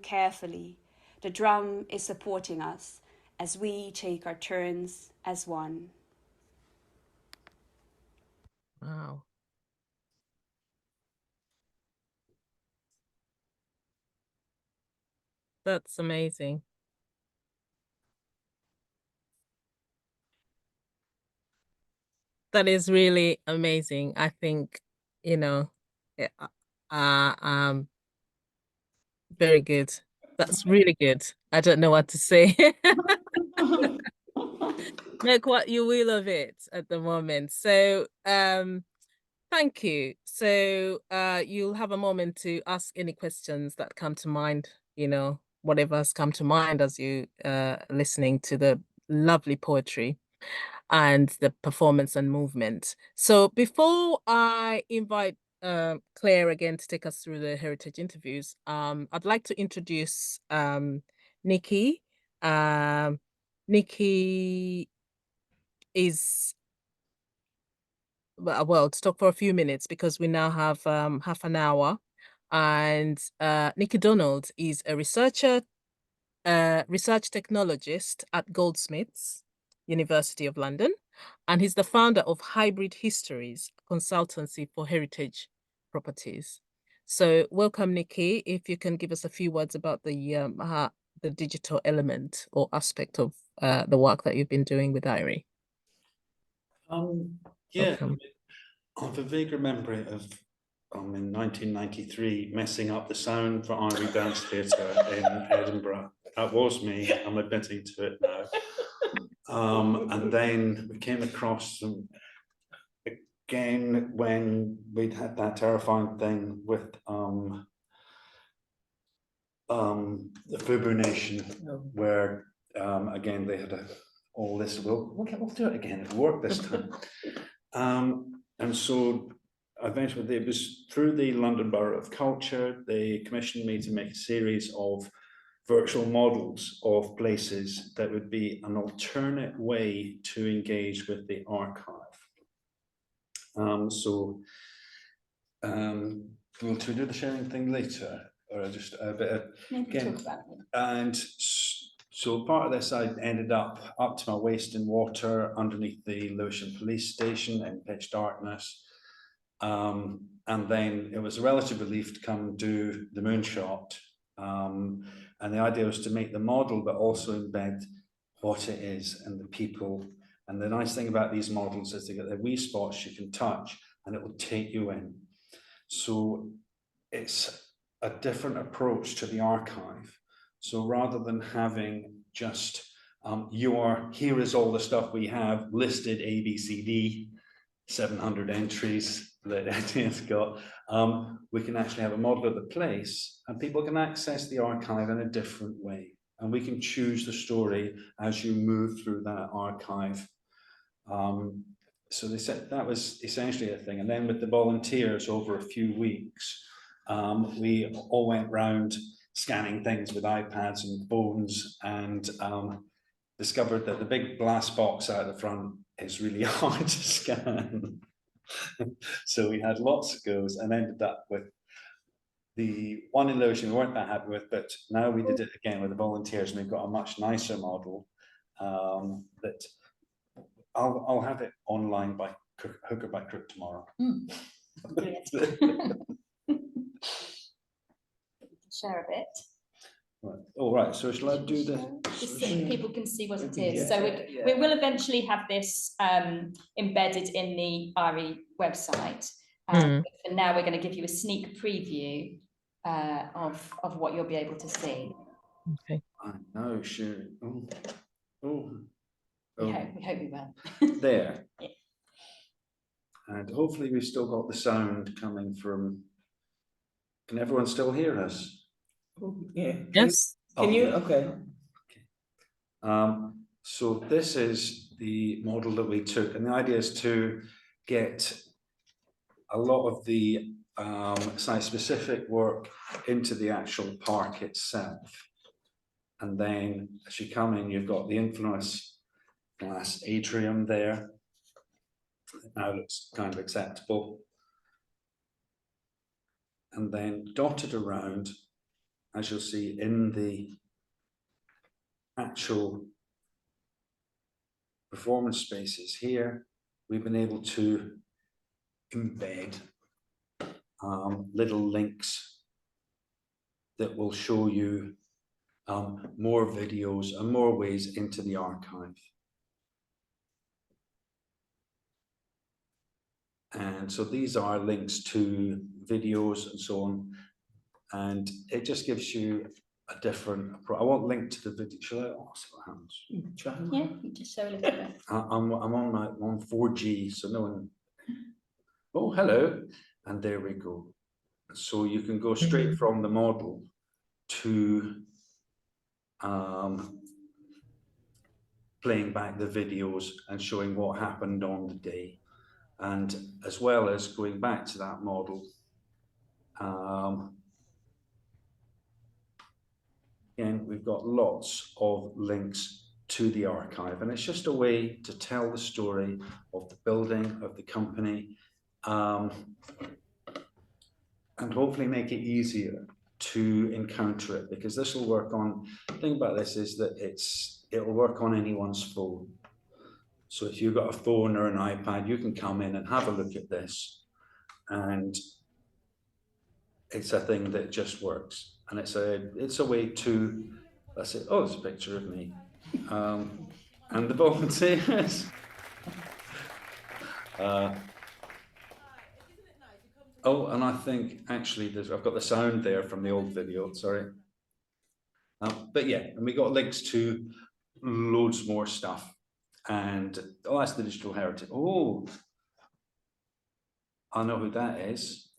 carefully, the drum is supporting us as we take our turns as one. Wow. That's amazing. That is really amazing. I think, you know, eh, very good. That's really good. I don't know what to say. Make what you will of it at the moment. So, thank you. So, you'll have a moment to ask any questions that come to mind, whatever has come to mind as you listening to the lovely poetry and the performance and movement. So before I invite Claire again to take us through the heritage interviews, I'd like to introduce Nikki. Nikki is well to talk for a few minutes because we now have half an hour. And Nikki Donald is a research technologist at Goldsmiths, University of London, and he's the founder of Hybrid Histories, consultancy for heritage properties. So welcome, Nikki. If you can give us a few words about the digital element or aspect of the work that you've been doing with IRI. Yeah, Welcome. I have a vague memory of in 1993 messing up the sound for IRI Dance Theatre in Edinburgh. That was me. I'm admitting to it now. And then we came across them again when we'd had that terrifying thing with the Fubu Nation, where again they had all this. We'll do it again. It worked this time. And so eventually it was through the London Borough of Culture, they commissioned me to make a series of virtual models of places that would be an alternate way to engage with the archive. We'll to do the sharing thing later, or just a bit of again, talk about it. And so part of this, I ended up to my waist in water underneath the Lewisham police station in pitch darkness. And then it was a relative relief to come do the moonshot. And the idea was to make the model, but also embed what it is and the people. And the nice thing about these models is they get their wee spots you can touch and it will take you in. So it's a different approach to the archive. So rather than having just here is all the stuff we have listed ABCD, 700 entries that Etienne's got, we can actually have a model of the place and people can access the archive in a different way. And we can choose the story as you move through that archive. So they said that was essentially a thing. And then with the volunteers over a few weeks, we all went round scanning things with iPads and phones and discovered that the big glass box out the front is really hard to scan. So we had lots of goes and ended up with the one in Lewisham we weren't that happy with, but now we did it again with the volunteers and we've got a much nicer model that I'll have it online by hook or by crook tomorrow. Share a bit. Right. All right. So shall I do the? Just so people can see what it is. So we will eventually have this embedded in the IRI website. And now we're going to give you a sneak preview of what you'll be able to see. Okay. I know, sure. We hope we will. There. Yeah. And hopefully we've still got the sound coming from. Can everyone still hear us? Yeah. Yes. Can you? Okay. So this is the model that we took, and the idea is to get a lot of the site-specific work into the actual park itself. And then as you come in, you've got the infamous glass atrium there. It now looks kind of acceptable. And then dotted around, as you'll see in the actual performance spaces here, we've been able to embed little links that will show you more videos and more ways into the archive. And so these are links to videos and so on. And it just gives you a different approach. I won't link to the video. Shall I? Oh, see what happens. Yeah, you just show a little bit. I'm on 4G, so no one. Oh, hello. And there we go. So you can go straight from the model to playing back the videos and showing what happened on the day, and as well as going back to that model. Again, we've got lots of links to the archive, and it's just a way to tell the story of the building, of the company, and hopefully make it easier to encounter it, because this will work on, the thing about this is that it'll work on anyone's phone. So if you've got a phone or an iPad, you can come in and have a look at this, and it's a thing that just works. And it's a way to, that's it. Oh, it's a picture of me and the volunteers. Oh, and I think actually I've got the sound there from the old video, sorry. But yeah, and we got links to loads more stuff. And oh, that's the digital heritage. Oh, I know who that is.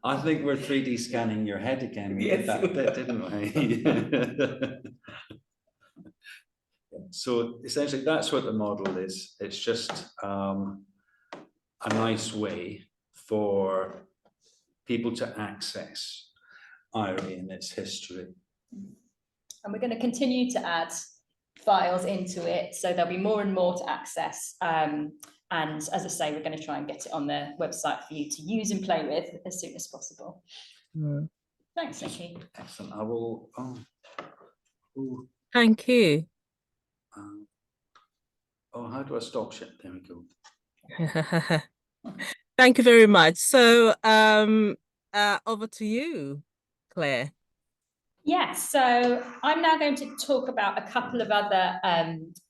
I think we're 3D scanning your head again. We did that bit, didn't we? So essentially, that's what the model is. It's just a nice way for people to access IRI and its history. And we're going to continue to add files into it, so there'll be more and more to access. And as I say, we're going to try and get it on the website for you to use and play with as soon as possible. Thanks, Nikki. Excellent. I will. Thank you. How do I stop shit? There we go. Thank you very much. So over to you, Claire. Yes, so I'm now going to talk about a couple of other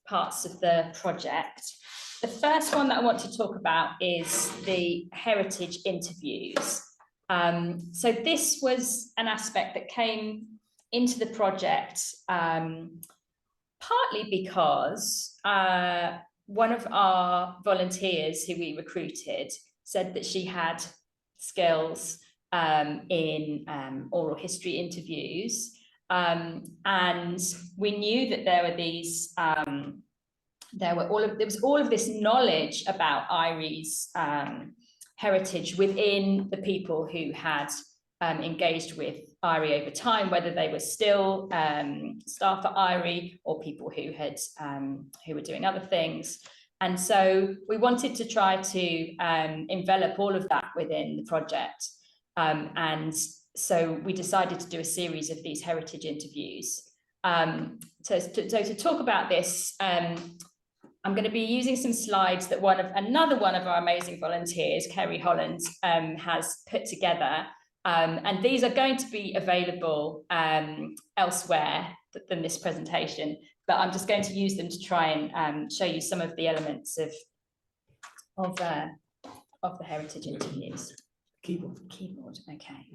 parts of the project. The first one that I want to talk about is the heritage interviews. So this was an aspect that came into the project partly because one of our volunteers who we recruited said that she had skills in oral history interviews, and we knew that there were these there was all of this knowledge about IRI's heritage within the people who had engaged with IRI over time, whether they were still staff at IRI or people who had who were doing other things. And so we wanted to try to envelop all of that within the project. And so we decided to do a series of these heritage interviews. So to talk about this, I'm going to be using some slides that another one of our amazing volunteers, Kerry Holland, has put together. And these are going to be available elsewhere than this presentation, but I'm just going to use them to try and show you some of the elements of the heritage interviews. Keyboard, okay.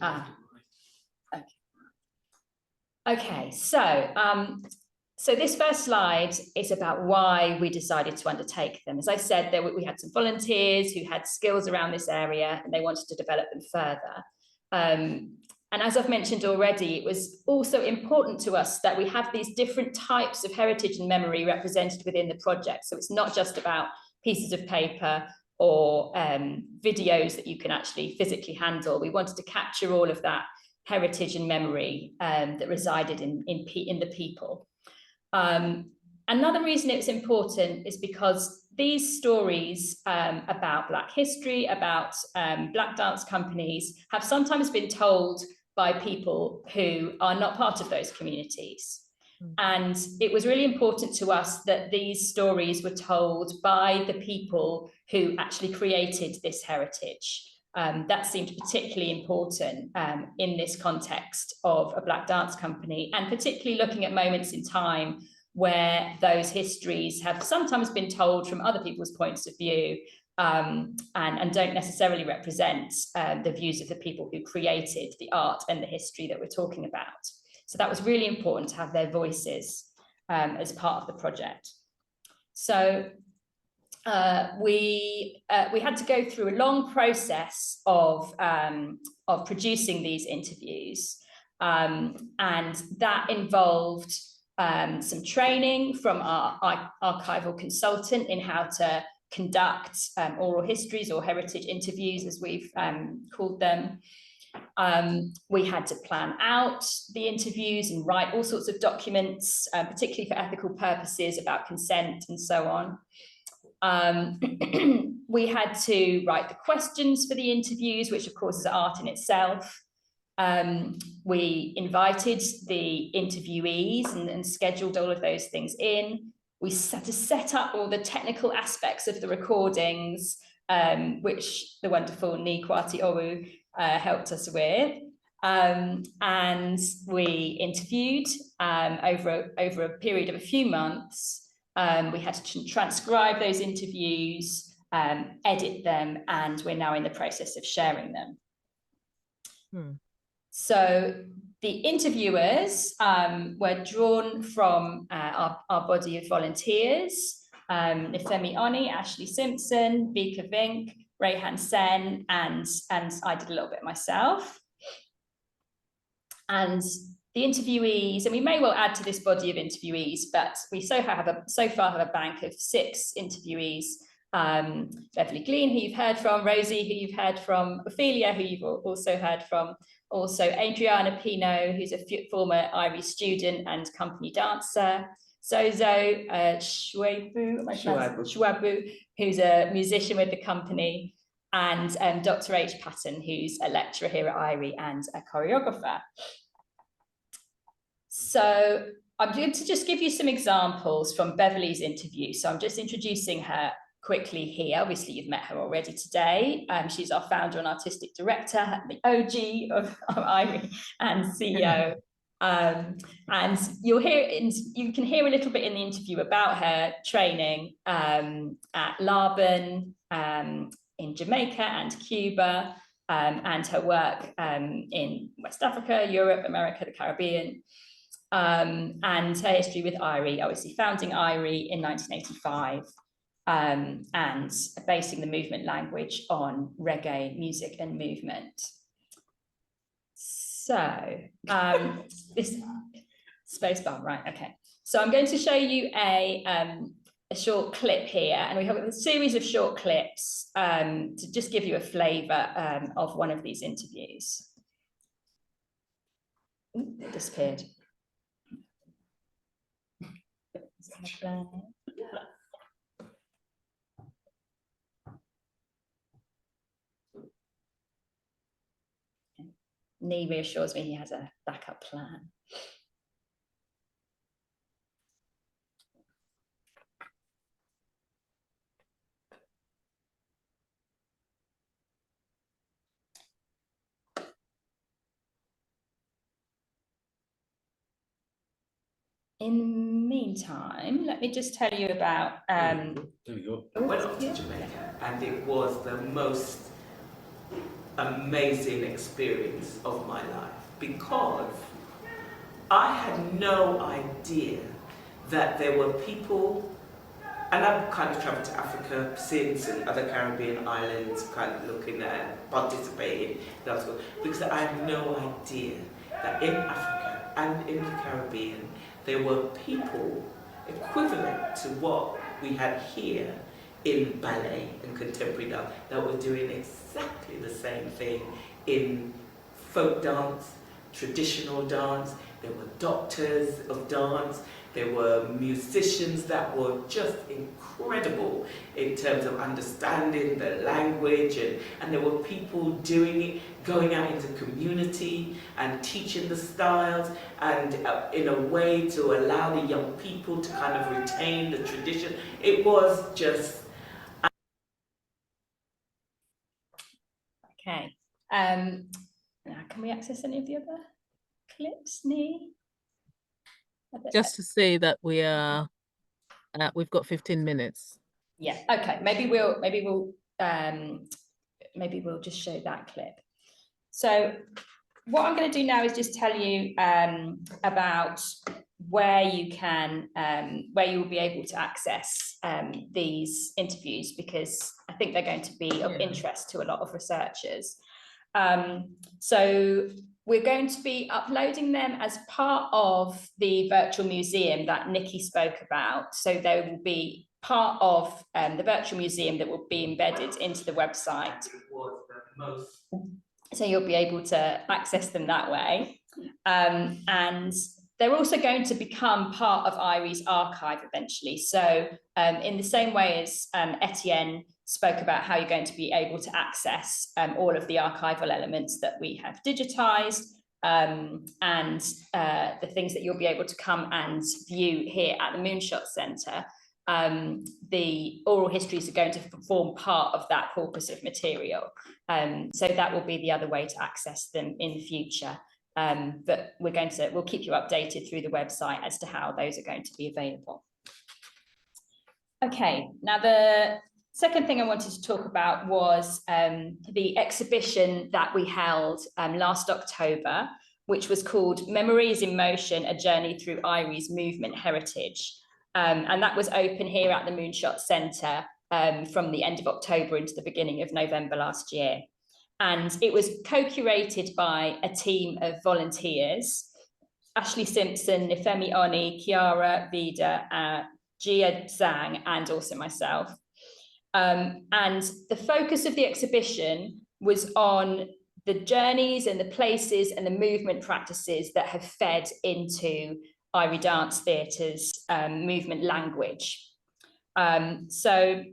Okay, so this first slide is about why we decided to undertake them. As I said, we had some volunteers who had skills around this area and they wanted to develop them further. And as I've mentioned already, it was also important to us that we have these different types of heritage and memory represented within the project. So it's not just about pieces of paper or videos that you can actually physically handle. We wanted to capture all of that heritage and memory that resided in the people. Another reason it was important is because these stories about Black history, about Black dance companies, have sometimes been told by people who are not part of those communities. And it was really important to us that these stories were told by the people who actually created this heritage. That seemed particularly important in this context of a Black dance company, and particularly looking at moments in time where those histories have sometimes been told from other people's points of view, and don't necessarily represent the views of the people who created the art and the history that we're talking about. So that was really important to have their voices as part of the project. So we had to go through a long process of producing these interviews, and that involved some training from our archival consultant in how to conduct oral histories or heritage interviews, as we've called them. We had to plan out the interviews and write all sorts of documents, particularly for ethical purposes about consent and so on. We had to write the questions for the interviews, which of course is art in itself. We invited the interviewees and scheduled all of those things in. We had to set up all the technical aspects of the recordings, which the wonderful Ni Kwati Owu helped us with. And we interviewed over a period of a few months. We had to transcribe those interviews, edit them, and we're now in the process of sharing them. So the interviewers were drawn from our body of volunteers: Nifemi Oni, Ashley Simpson, Vika Vink, Rayhan Sen, and I did a little bit myself. And the interviewees, and we may well add to this body of interviewees, but we so far have a bank of 6 interviewees: Beverly Glean, who you've heard from, Rosie, who you've heard from, Ophelia, who you've also heard from, also Adriana Pino, who's a former IRI student and company dancer, Zozo Shwabu, who's a musician with the company, and Dr. H. Patton, who's a lecturer here at IRI and a choreographer. So I'm going to just give you some examples from Beverly's interview. So I'm just introducing her quickly here. Obviously, you've met her already today. She's our founder and artistic director, the OG of IRI and CEO. And you can hear a little bit in the interview about her training at Laban in Jamaica and Cuba, and her work in West Africa, Europe, America, the Caribbean, and her history with IRI, obviously founding IRI in 1985, and basing the movement language on reggae music and movement. So this spacebar, right? Okay. So I'm going to show you a short clip here, and we have a series of short clips to just give you a flavour of one of these interviews. Ooh, it disappeared. Nee reassures me he has a backup plan. In the meantime, let me just tell you about. There we go. I went off to Jamaica, and it was the most amazing experience of my life, because I had no idea that there were people, and I've kind of traveled to Africa since and other Caribbean islands, kind of looking at participating, because I had no idea that in Africa and in the Caribbean there were people equivalent to what we had here in ballet and contemporary dance that were doing exactly the same thing in folk dance, traditional dance. There were doctors of dance, there were musicians that were just incredible in terms of understanding the language, and there were people doing it, going out into community and teaching the styles, and in a way to allow the young people to kind of retain the tradition. It was just... Okay. Now, can we access any of the other clips, Nee? Just to say that we've got 15 minutes. Yeah, okay, maybe we'll just show that clip. So what I'm going to do now is just tell you about where you will be able to access these interviews, because I think they're going to be of interest to a lot of researchers. So we're going to be uploading them as part of the virtual museum that Nikki spoke about. So they will be part of the virtual museum that will be embedded into the website. So you'll be able to access them that way. And they're also going to become part of IRI's archive eventually. So in the same way as Etienne spoke about how you're going to be able to access all of the archival elements that we have digitized, and the things that you'll be able to come and view here at the Moonshot Centre, the oral histories are going to form part of that corpus of material. So that will be the other way to access them in the future. But we'll keep you updated through the website as to how those are going to be available. Okay, now the second thing I wanted to talk about was the exhibition that we held last October, which was called Memories in Motion, A Journey Through IRI's Movement Heritage. And that was open here at the Moonshot Centre from the end of October into the beginning of November last year. And it was co-curated by a team of volunteers: Ashley Simpson, Nifemi Oni, Kiara Vida, Gia Zhang, and also myself. And the focus of the exhibition was on the journeys and the places and the movement practices that have fed into IRI Dance Theatre's movement language. So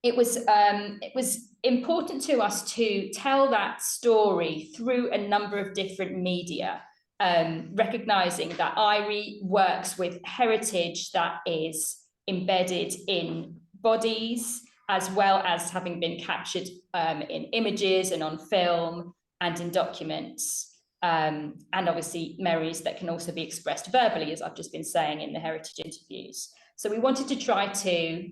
it was important to us to tell that story through a number of different media, recognizing that IRI works with heritage that is embedded in bodies, as well as having been captured in images and on film and in documents, and obviously memories that can also be expressed verbally, as I've just been saying in the heritage interviews. So we wanted to try to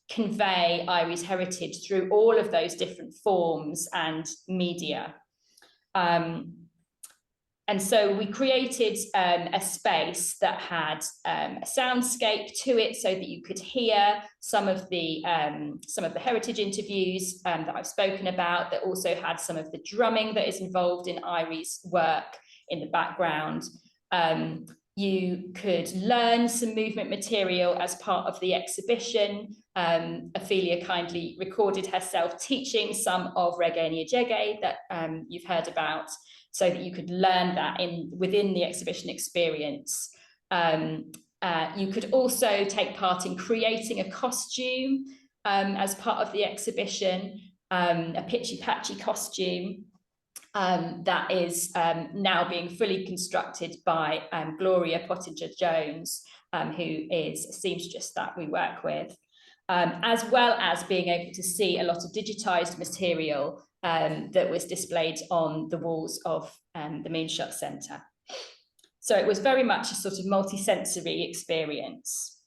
convey IRI's heritage through all of those different forms and media. And so we created a space that had a soundscape to it, so that you could hear some of the heritage interviews that I've spoken about, that also had some of the drumming that is involved in IRI's work in the background. You could learn some movement material as part of the exhibition. Ophelia kindly recorded herself teaching some of Reggae Nyajege that you've heard about, so that you could learn that within the exhibition experience. You could also take part in creating a costume as part of the exhibition, a pitchy patchy costume that is now being fully constructed by Gloria Pottinger-Jones, who is a seamstress that we work with, as well as being able to see a lot of digitized material that was displayed on the walls of the Moonshot Centre. So it was very much a sort of multi-sensory experience.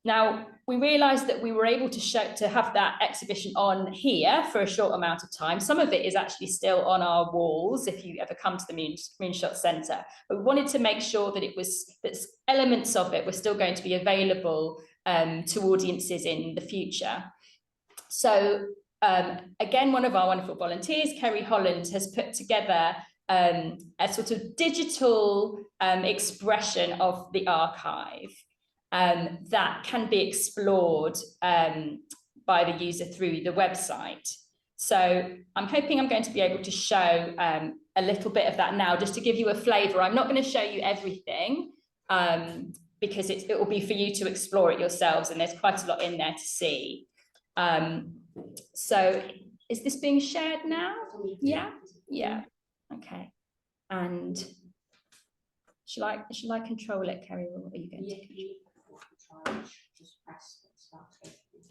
Now, we realised that we were able to have that exhibition on here for a short amount of time. Some of it is actually still on our walls if you ever come to the Moonshot Centre. But we wanted to make sure that that elements of it were still going to be available to audiences in the future. So again, one of our wonderful volunteers, Kerry Holland, has put together a sort of digital expression of the archive that can be explored by the user through the website. So I'm hoping I'm going to be able to show a little bit of that now, just to give you a flavour. I'm not going to show you everything because it will be for you to explore it yourselves, and there's quite a lot in there to see. So is this being shared now? Yeah, yeah, okay. And shall I control it, Kerry, or are you going to? Just press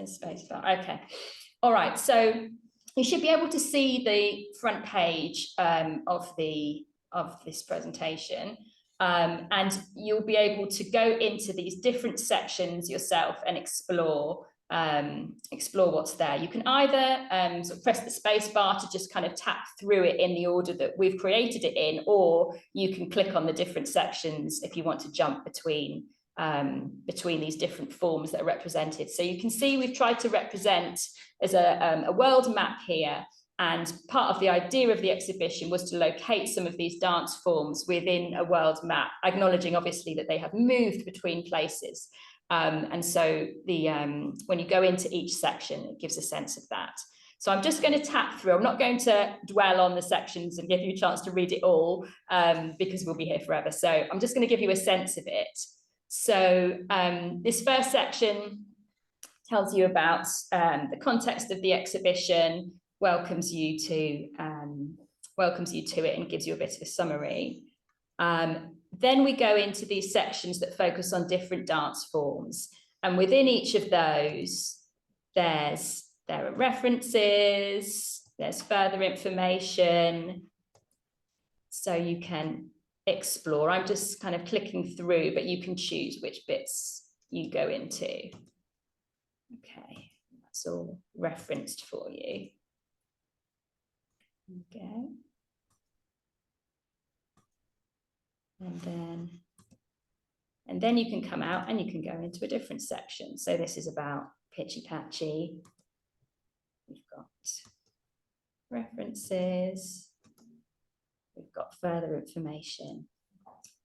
spacebar. Okay. All right. So you should be able to see the front page of the this presentation. And you'll be able to go into these different sections yourself and explore what's there. You can either sort of press the space bar to just kind of tap through it in the order that we've created it in, or you can click on the different sections if you want to jump between these different forms that are represented. So you can see we've tried to represent as a world map here. And part of the idea of the exhibition was to locate some of these dance forms within a world map, acknowledging obviously that they have moved between places. And so when you go into each section, it gives a sense of that. So I'm just going to tap through. I'm not going to dwell on the sections and give you a chance to read it all, because we'll be here forever. So I'm just going to give you a sense of it. So this first section tells you about the context of the exhibition, welcomes you to it and gives you a bit of a summary. Then we go into these sections that focus on different dance forms. And within each of those, there are references, there's further information, so you can explore. I'm just kind of clicking through, but you can choose which bits you go into. Okay, that's all referenced for you. Okay. And then you can come out and you can go into a different section. So this is about Pitchy Patchy. We've got references. We've got further information.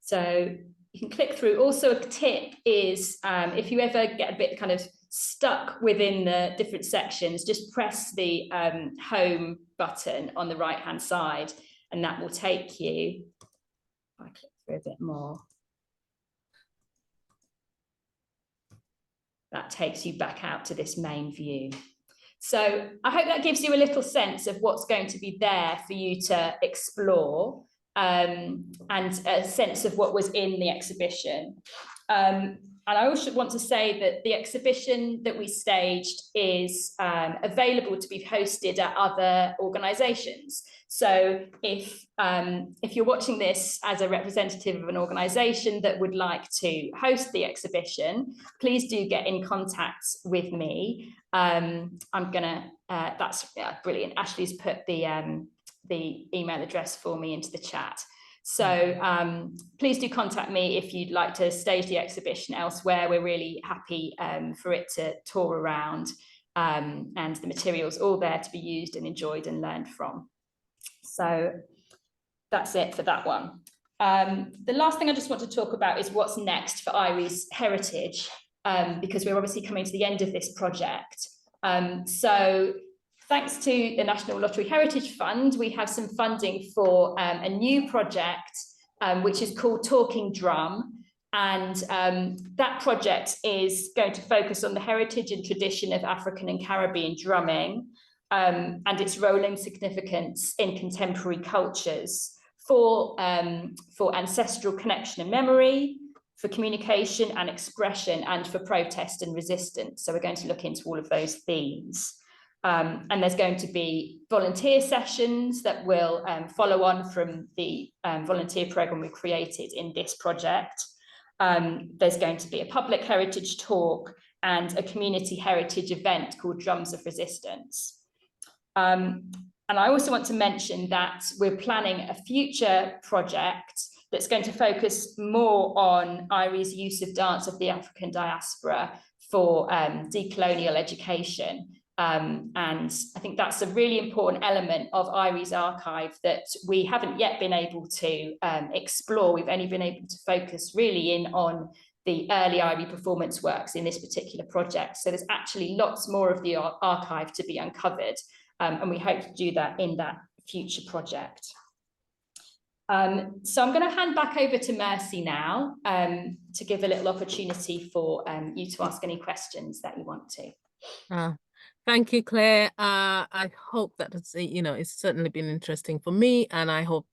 So you can click through. Also a tip is if you ever get a bit kind of stuck within the different sections, just press the home button on the right hand side and that will take you, if I click through a bit more, that takes you back out to this main view. So I hope that gives you a little sense of what's going to be there for you to explore, and a sense of what was in the exhibition. And I also want to say that the exhibition that we staged is available to be hosted at other organisations. So if you're watching this as a representative of an organisation that would like to host the exhibition, please do get in contact with me. That's brilliant. Ashley's put the email address for me into the chat. So please do contact me if you'd like to stage the exhibition elsewhere. We're really happy for it to tour around, and the material's all there to be used and enjoyed and learned from. So that's it for that one. The last thing I just want to talk about is what's next for IRI's Heritage, because we're obviously coming to the end of this project. So thanks to the National Lottery Heritage Fund, we have some funding for a new project, which is called Talking Drum. And that project is going to focus on the heritage and tradition of African and Caribbean drumming, and its role and significance in contemporary cultures for ancestral connection and memory, for communication and expression, and for protest and resistance. So we're going to look into all of those themes. And there's going to be volunteer sessions that will follow on from the volunteer programme we created in this project. There's going to be a public heritage talk and a community heritage event called Drums of Resistance. And I also want to mention that we're planning a future project that's going to focus more on IRI's use of dance of the African diaspora for decolonial education. And I think that's a really important element of IRI's archive that we haven't yet been able to explore. We've only been able to focus really in on the early IRI performance works in this particular project. So there's actually lots more of the archive to be uncovered, and we hope to do that in that future project. So I'm going to hand back over to Mercy now to give a little opportunity for you to ask any questions that you want to. Thank you, Claire. I hope that it's, you know, it's certainly been interesting for me, and I hope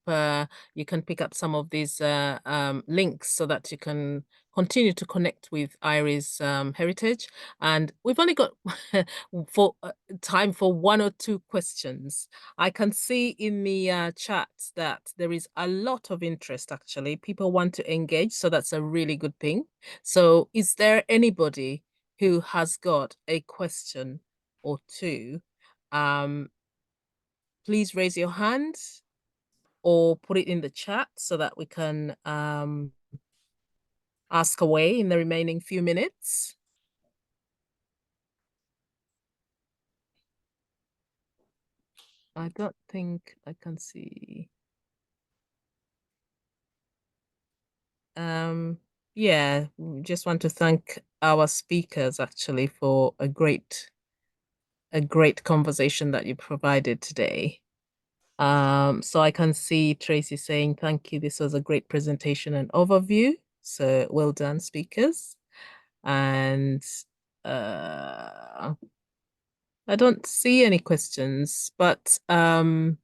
you can pick up some of these links so that you can continue to connect with Iri's heritage. And we've only got for time for one or two questions. I can see in the chat that there is a lot of interest, actually. People want to engage, so that's a really good thing. So is there anybody who has got a question or two, please raise your hand or put it in the chat so that we can ask away in the remaining few minutes. I don't think I can see. Yeah, we just want to thank our speakers actually for a great conversation that you provided today. So I can see Tracy saying, thank you. This was a great presentation and overview. So well done, speakers. And I don't see any questions, but I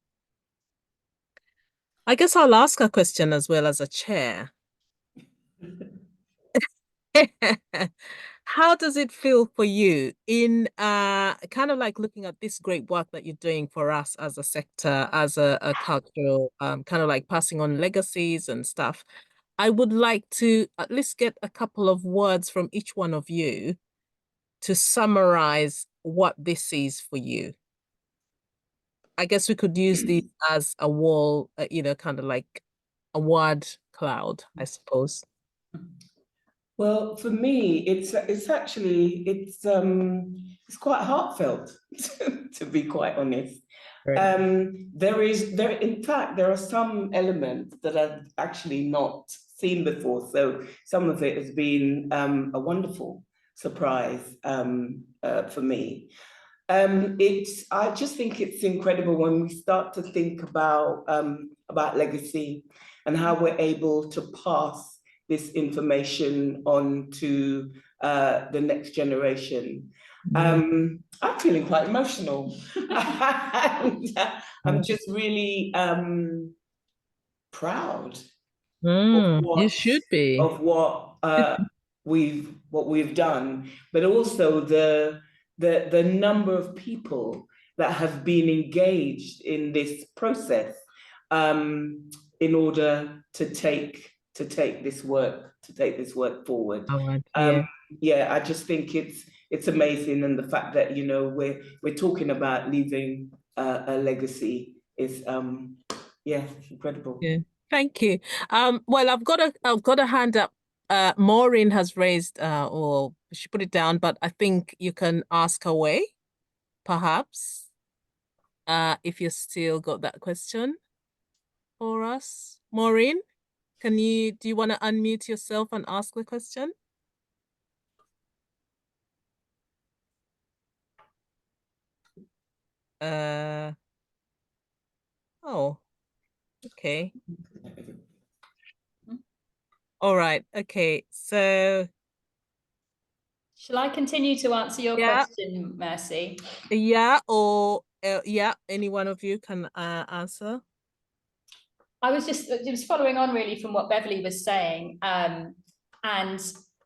guess I'll ask a question as well as a chair. How does it feel for you in kind of like looking at this great work that you're doing for us as a sector, as a cultural, kind of like passing on legacies and stuff? I would like to at least get a couple of words from each one of you to summarize what this is for you. I guess we could use this as a wall, you know, kind of like a word cloud, I suppose. Well, for me, it's quite heartfelt, to be quite honest. Right. In fact, there are some elements that I've actually not seen before. So some of it has been a wonderful surprise for me. I just think it's incredible when we start to think about legacy and how we're able to pass this information on to the next generation. I'm feeling quite emotional. And, I'm just really proud of You should be. of what we've done, but also the number of people that have been engaged in this process in order to take this work forward. Yeah, I just think it's amazing, and the fact that, you know, we're talking about leaving a legacy is incredible. Yeah, thank you. Well, I've got a hand up. Maureen has raised, or she put it down, but I think you can ask away, perhaps, if you still got that question for us. Maureen, do you want to unmute yourself and ask the question? Oh, okay. All right. Okay. So Shall I continue to answer your question, Mercy? Yeah, or yeah, any one of you can answer. I was just following on really from what Beverly was saying, and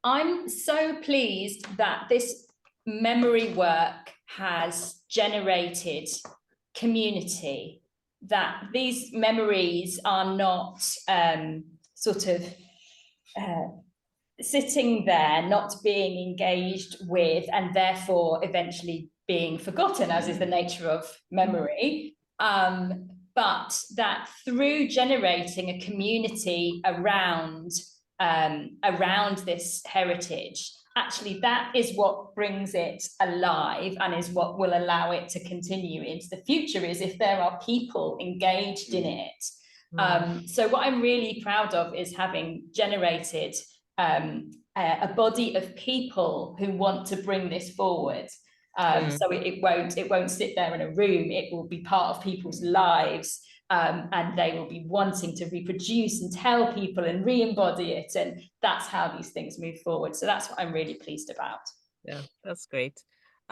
I'm so pleased that this memory work has generated community, that these memories are not sort of sitting there, not being engaged with, and therefore eventually being forgotten, as is the nature of memory. But that through generating a community around this heritage, actually that is what brings it alive and is what will allow it to continue into the future, is if there are people engaged in it. So what I'm really proud of is having generated a body of people who want to bring this forward. So it won't sit there in a room. It will be part of people's lives, and they will be wanting to reproduce and tell people and re-embody it, and that's how these things move forward. So that's what I'm really pleased about. Yeah, that's great.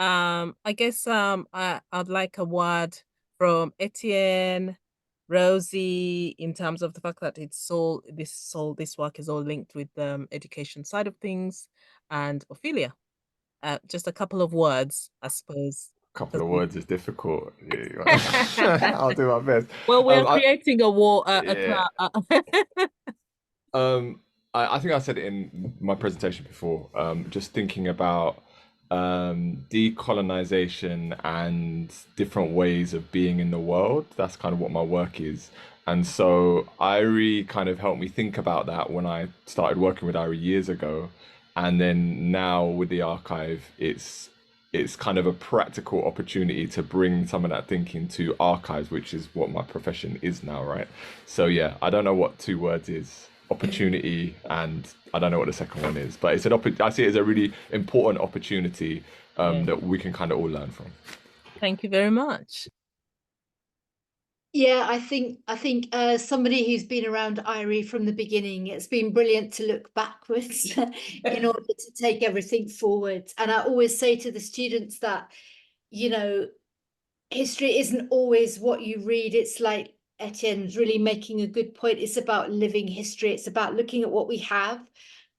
I guess I'd like a word from Etienne, Rosie, in terms of the fact that this work is all linked with the education side of things, and Ophelia. Just a couple of words, I suppose. Couple of words is difficult. I'll do my best. Well, we're I- creating a war. Yeah. I think I said it in my presentation before. Just thinking about decolonization and different ways of being in the world. That's kind of what my work is. And so IRI kind of helped me think about that when I started working with IRI years ago. And then now with the archive, it's kind of a practical opportunity to bring some of that thinking to archives, which is what my profession is now, right? So yeah, I don't know what 2 words is. Opportunity, and I don't know what the second one is, but it's I see it as a really important opportunity that we can kind of all learn from. Thank you very much. Yeah, I think somebody who's been around IRI from the beginning, it's been brilliant to look backwards in order to take everything forward. And I always say to the students that, history isn't always what you read. It's like Etienne's really making a good point. It's about living history. It's about looking at what we have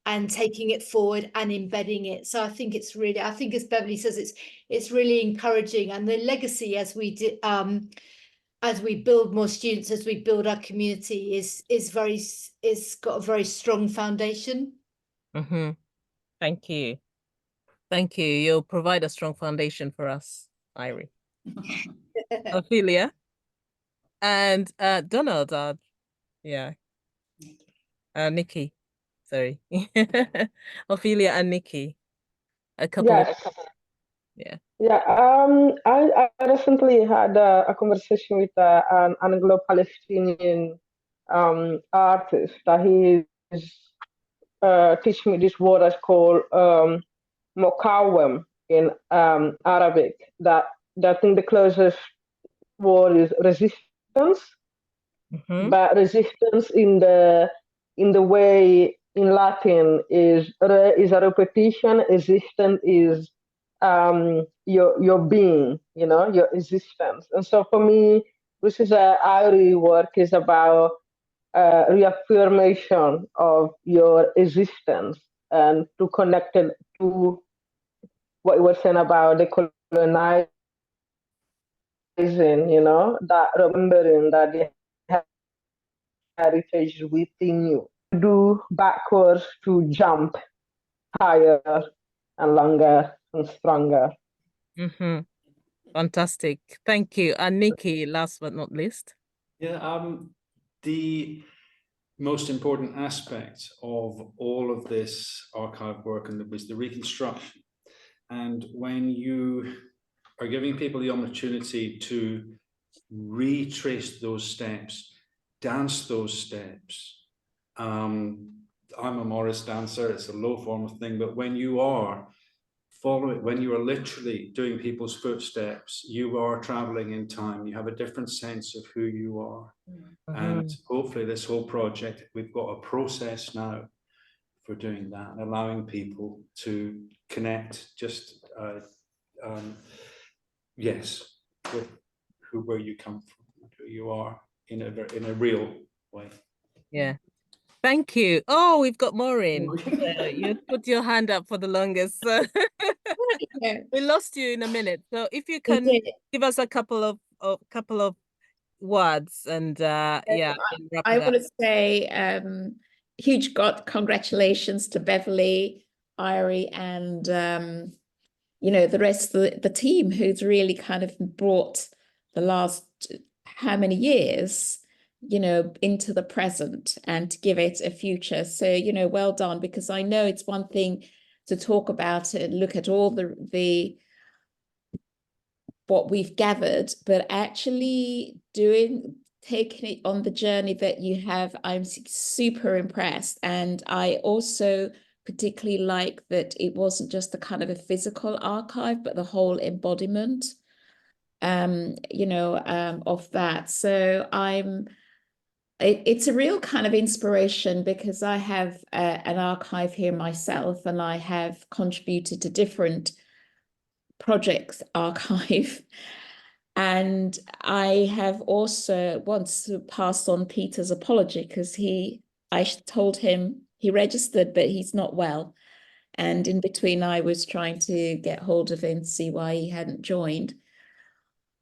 and taking it forward and embedding it. So I think as Beverly says, it's really encouraging. And the legacy as we build more students, as we build our community, is got a very strong foundation. Mm-hmm. Thank you. Thank you. You'll provide a strong foundation for us, IRI. Ophelia and Donald. Nikki. Sorry. Ophelia and Nikki. A couple. Yes. Yeah. Yeah. I recently had a conversation with an Anglo-Palestinian artist that he is teaching me this word that's called mokawem in Arabic. That I think the closest word is resistance, but resistance in the way in Latin is a repetition. Resistance is your being, your existence. And so for me, this is IRI work is about reaffirmation of your existence and to connect it to what you were saying about the colonizing, that remembering that the heritage is within you. Do backwards to jump higher and longer and stronger. Fantastic. Thank you. And Nikki, last but not least. Yeah, the most important aspect of all of this archive work was the reconstruction. And when you are giving people the opportunity to retrace those steps, dance those steps. I'm a Morris dancer, it's a low form of thing, but when you are when you are literally doing people's footsteps, you are traveling in time, you have a different sense of who you are. And hopefully this whole project, we've got a process now for doing that, allowing people to connect just, with where you come from, who you are in a real way. Yeah. Thank you. Oh, we've got Maureen. You put your hand up for the longest. We lost you in a minute. So if you can give us a couple of words and I want to say huge congratulations to Beverly, IRI, and the rest of the team who's really kind of brought the last how many years into the present and to give it a future. So, well done, because I know it's one thing to talk about it and look at all the what we've gathered, but actually taking it on the journey that you have, I'm super impressed. And I also particularly like that it wasn't just the kind of a physical archive, but the whole embodiment of that. So it's a real kind of inspiration, because I have an archive here myself, and I have contributed to different project archive. And I have also once passed on Peter's apology because I told him he registered, but he's not well. And in between, I was trying to get hold of him to see why he hadn't joined.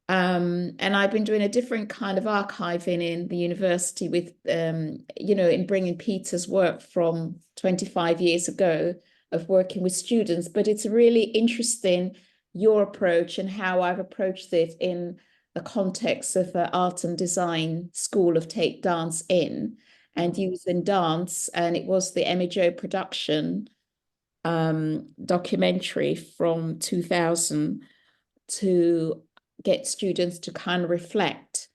And I've been doing a different kind of archiving in the university with, in bringing Peter's work from 25 years ago of working with students. But it's really interesting, your approach and how I've approached it in the context of the art and design school of Take Dance In and using dance. And it was the MHO production documentary from 2000 to get students to kind of reflect,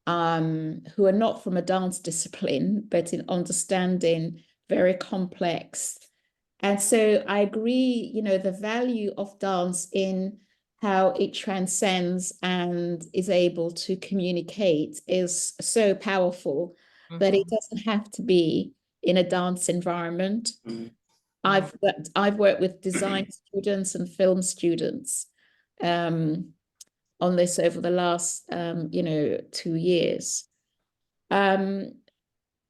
who are not from a dance discipline, but in understanding very complex. And so I agree, the value of dance in how it transcends and is able to communicate is so powerful that it doesn't have to be in a dance environment. I've worked with design students and film students on this over the last 2 years.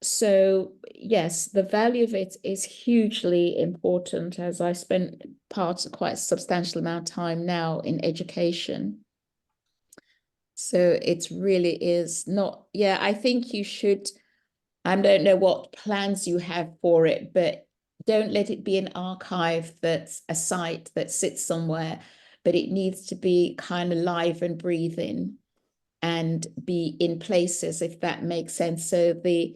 So yes, the value of it is hugely important, as I spent quite a substantial amount of time now in education. So it really is not, I think you should, I don't know what plans you have for it, but don't let it be an archive that's a site that sits somewhere, but it needs to be kind of live and breathing and be in places, if that makes sense. So the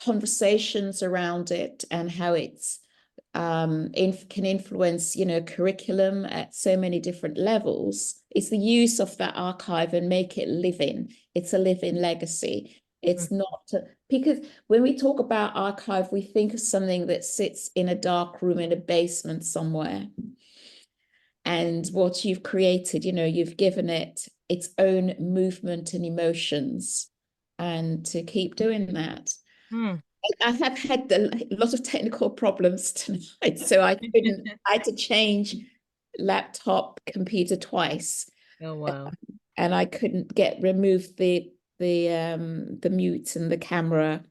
conversations around it and how it's can influence, curriculum at so many different levels. It's the use of that archive and make it living. It's a living legacy. It's not, because when we talk about archive, we think of something that sits in a dark room in a basement somewhere. And what you've created, you've given it its own movement and emotions, and to keep doing that. I have had a lot of technical problems tonight, so I had to change laptop computer twice. Oh wow! And I couldn't remove the mute and the camera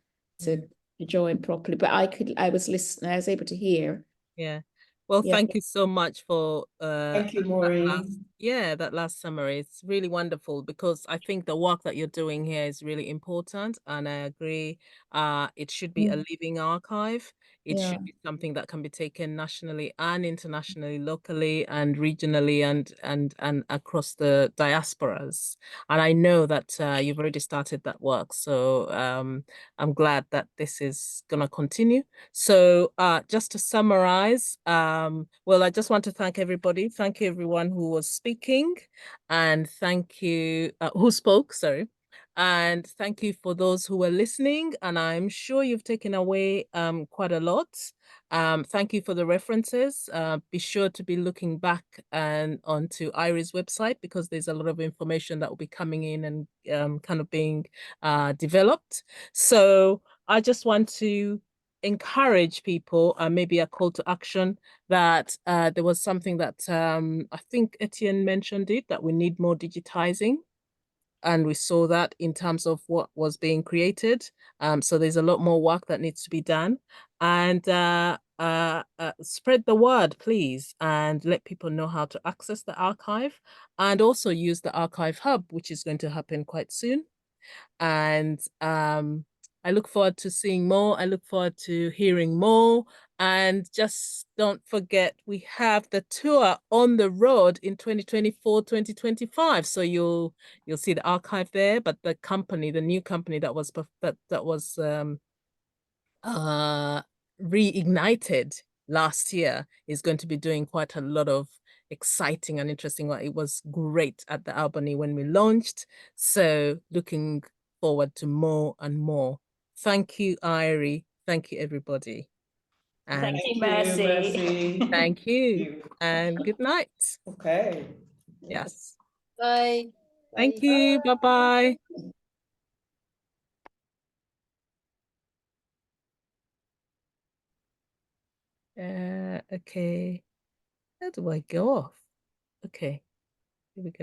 to join properly, but I was listening. I was able to hear. Yeah. Well, thank you so much for thank you, Maureen. that last summary. It's really wonderful because I think the work that you're doing here is really important, and I agree. It should be a living archive. It should be something that can be taken nationally and internationally, locally and regionally, and across the diasporas. And I know that you've already started that work, so I'm glad that this is going to continue. So just to summarize, well, I just want to thank everybody. Thank you, everyone who was speaking, and thank you, who spoke, sorry. And thank you for those who were listening. And I'm sure you've taken away quite a lot. Thank you for the references. Be sure to be looking back and onto IRI's website, because there's a lot of information that will be coming in and kind of being developed. So I just want to encourage people, maybe a call to action, that there was something that I think Etienne mentioned it, that we need more digitizing. And we saw that in terms of what was being created. So there's a lot more work that needs to be done. And spread the word, please, and let people know how to access the archive, and also use the Archive Hub, which is going to happen quite soon. And I look forward to seeing more. I look forward to hearing more. And just don't forget, we have the tour on the road in 2024, 2025. So you'll see the archive there, but the company, the new company that was reignited last year is going to be doing quite a lot of exciting and interesting work. It was great at the Albany when we launched. So looking forward to more and more. Thank you, Irie. Thank you, everybody. And thank you, Mercy. Thank you. And good night. Okay. Yes. Bye. Thank you. Bye-bye. Okay. How do I go off? Okay, here we go.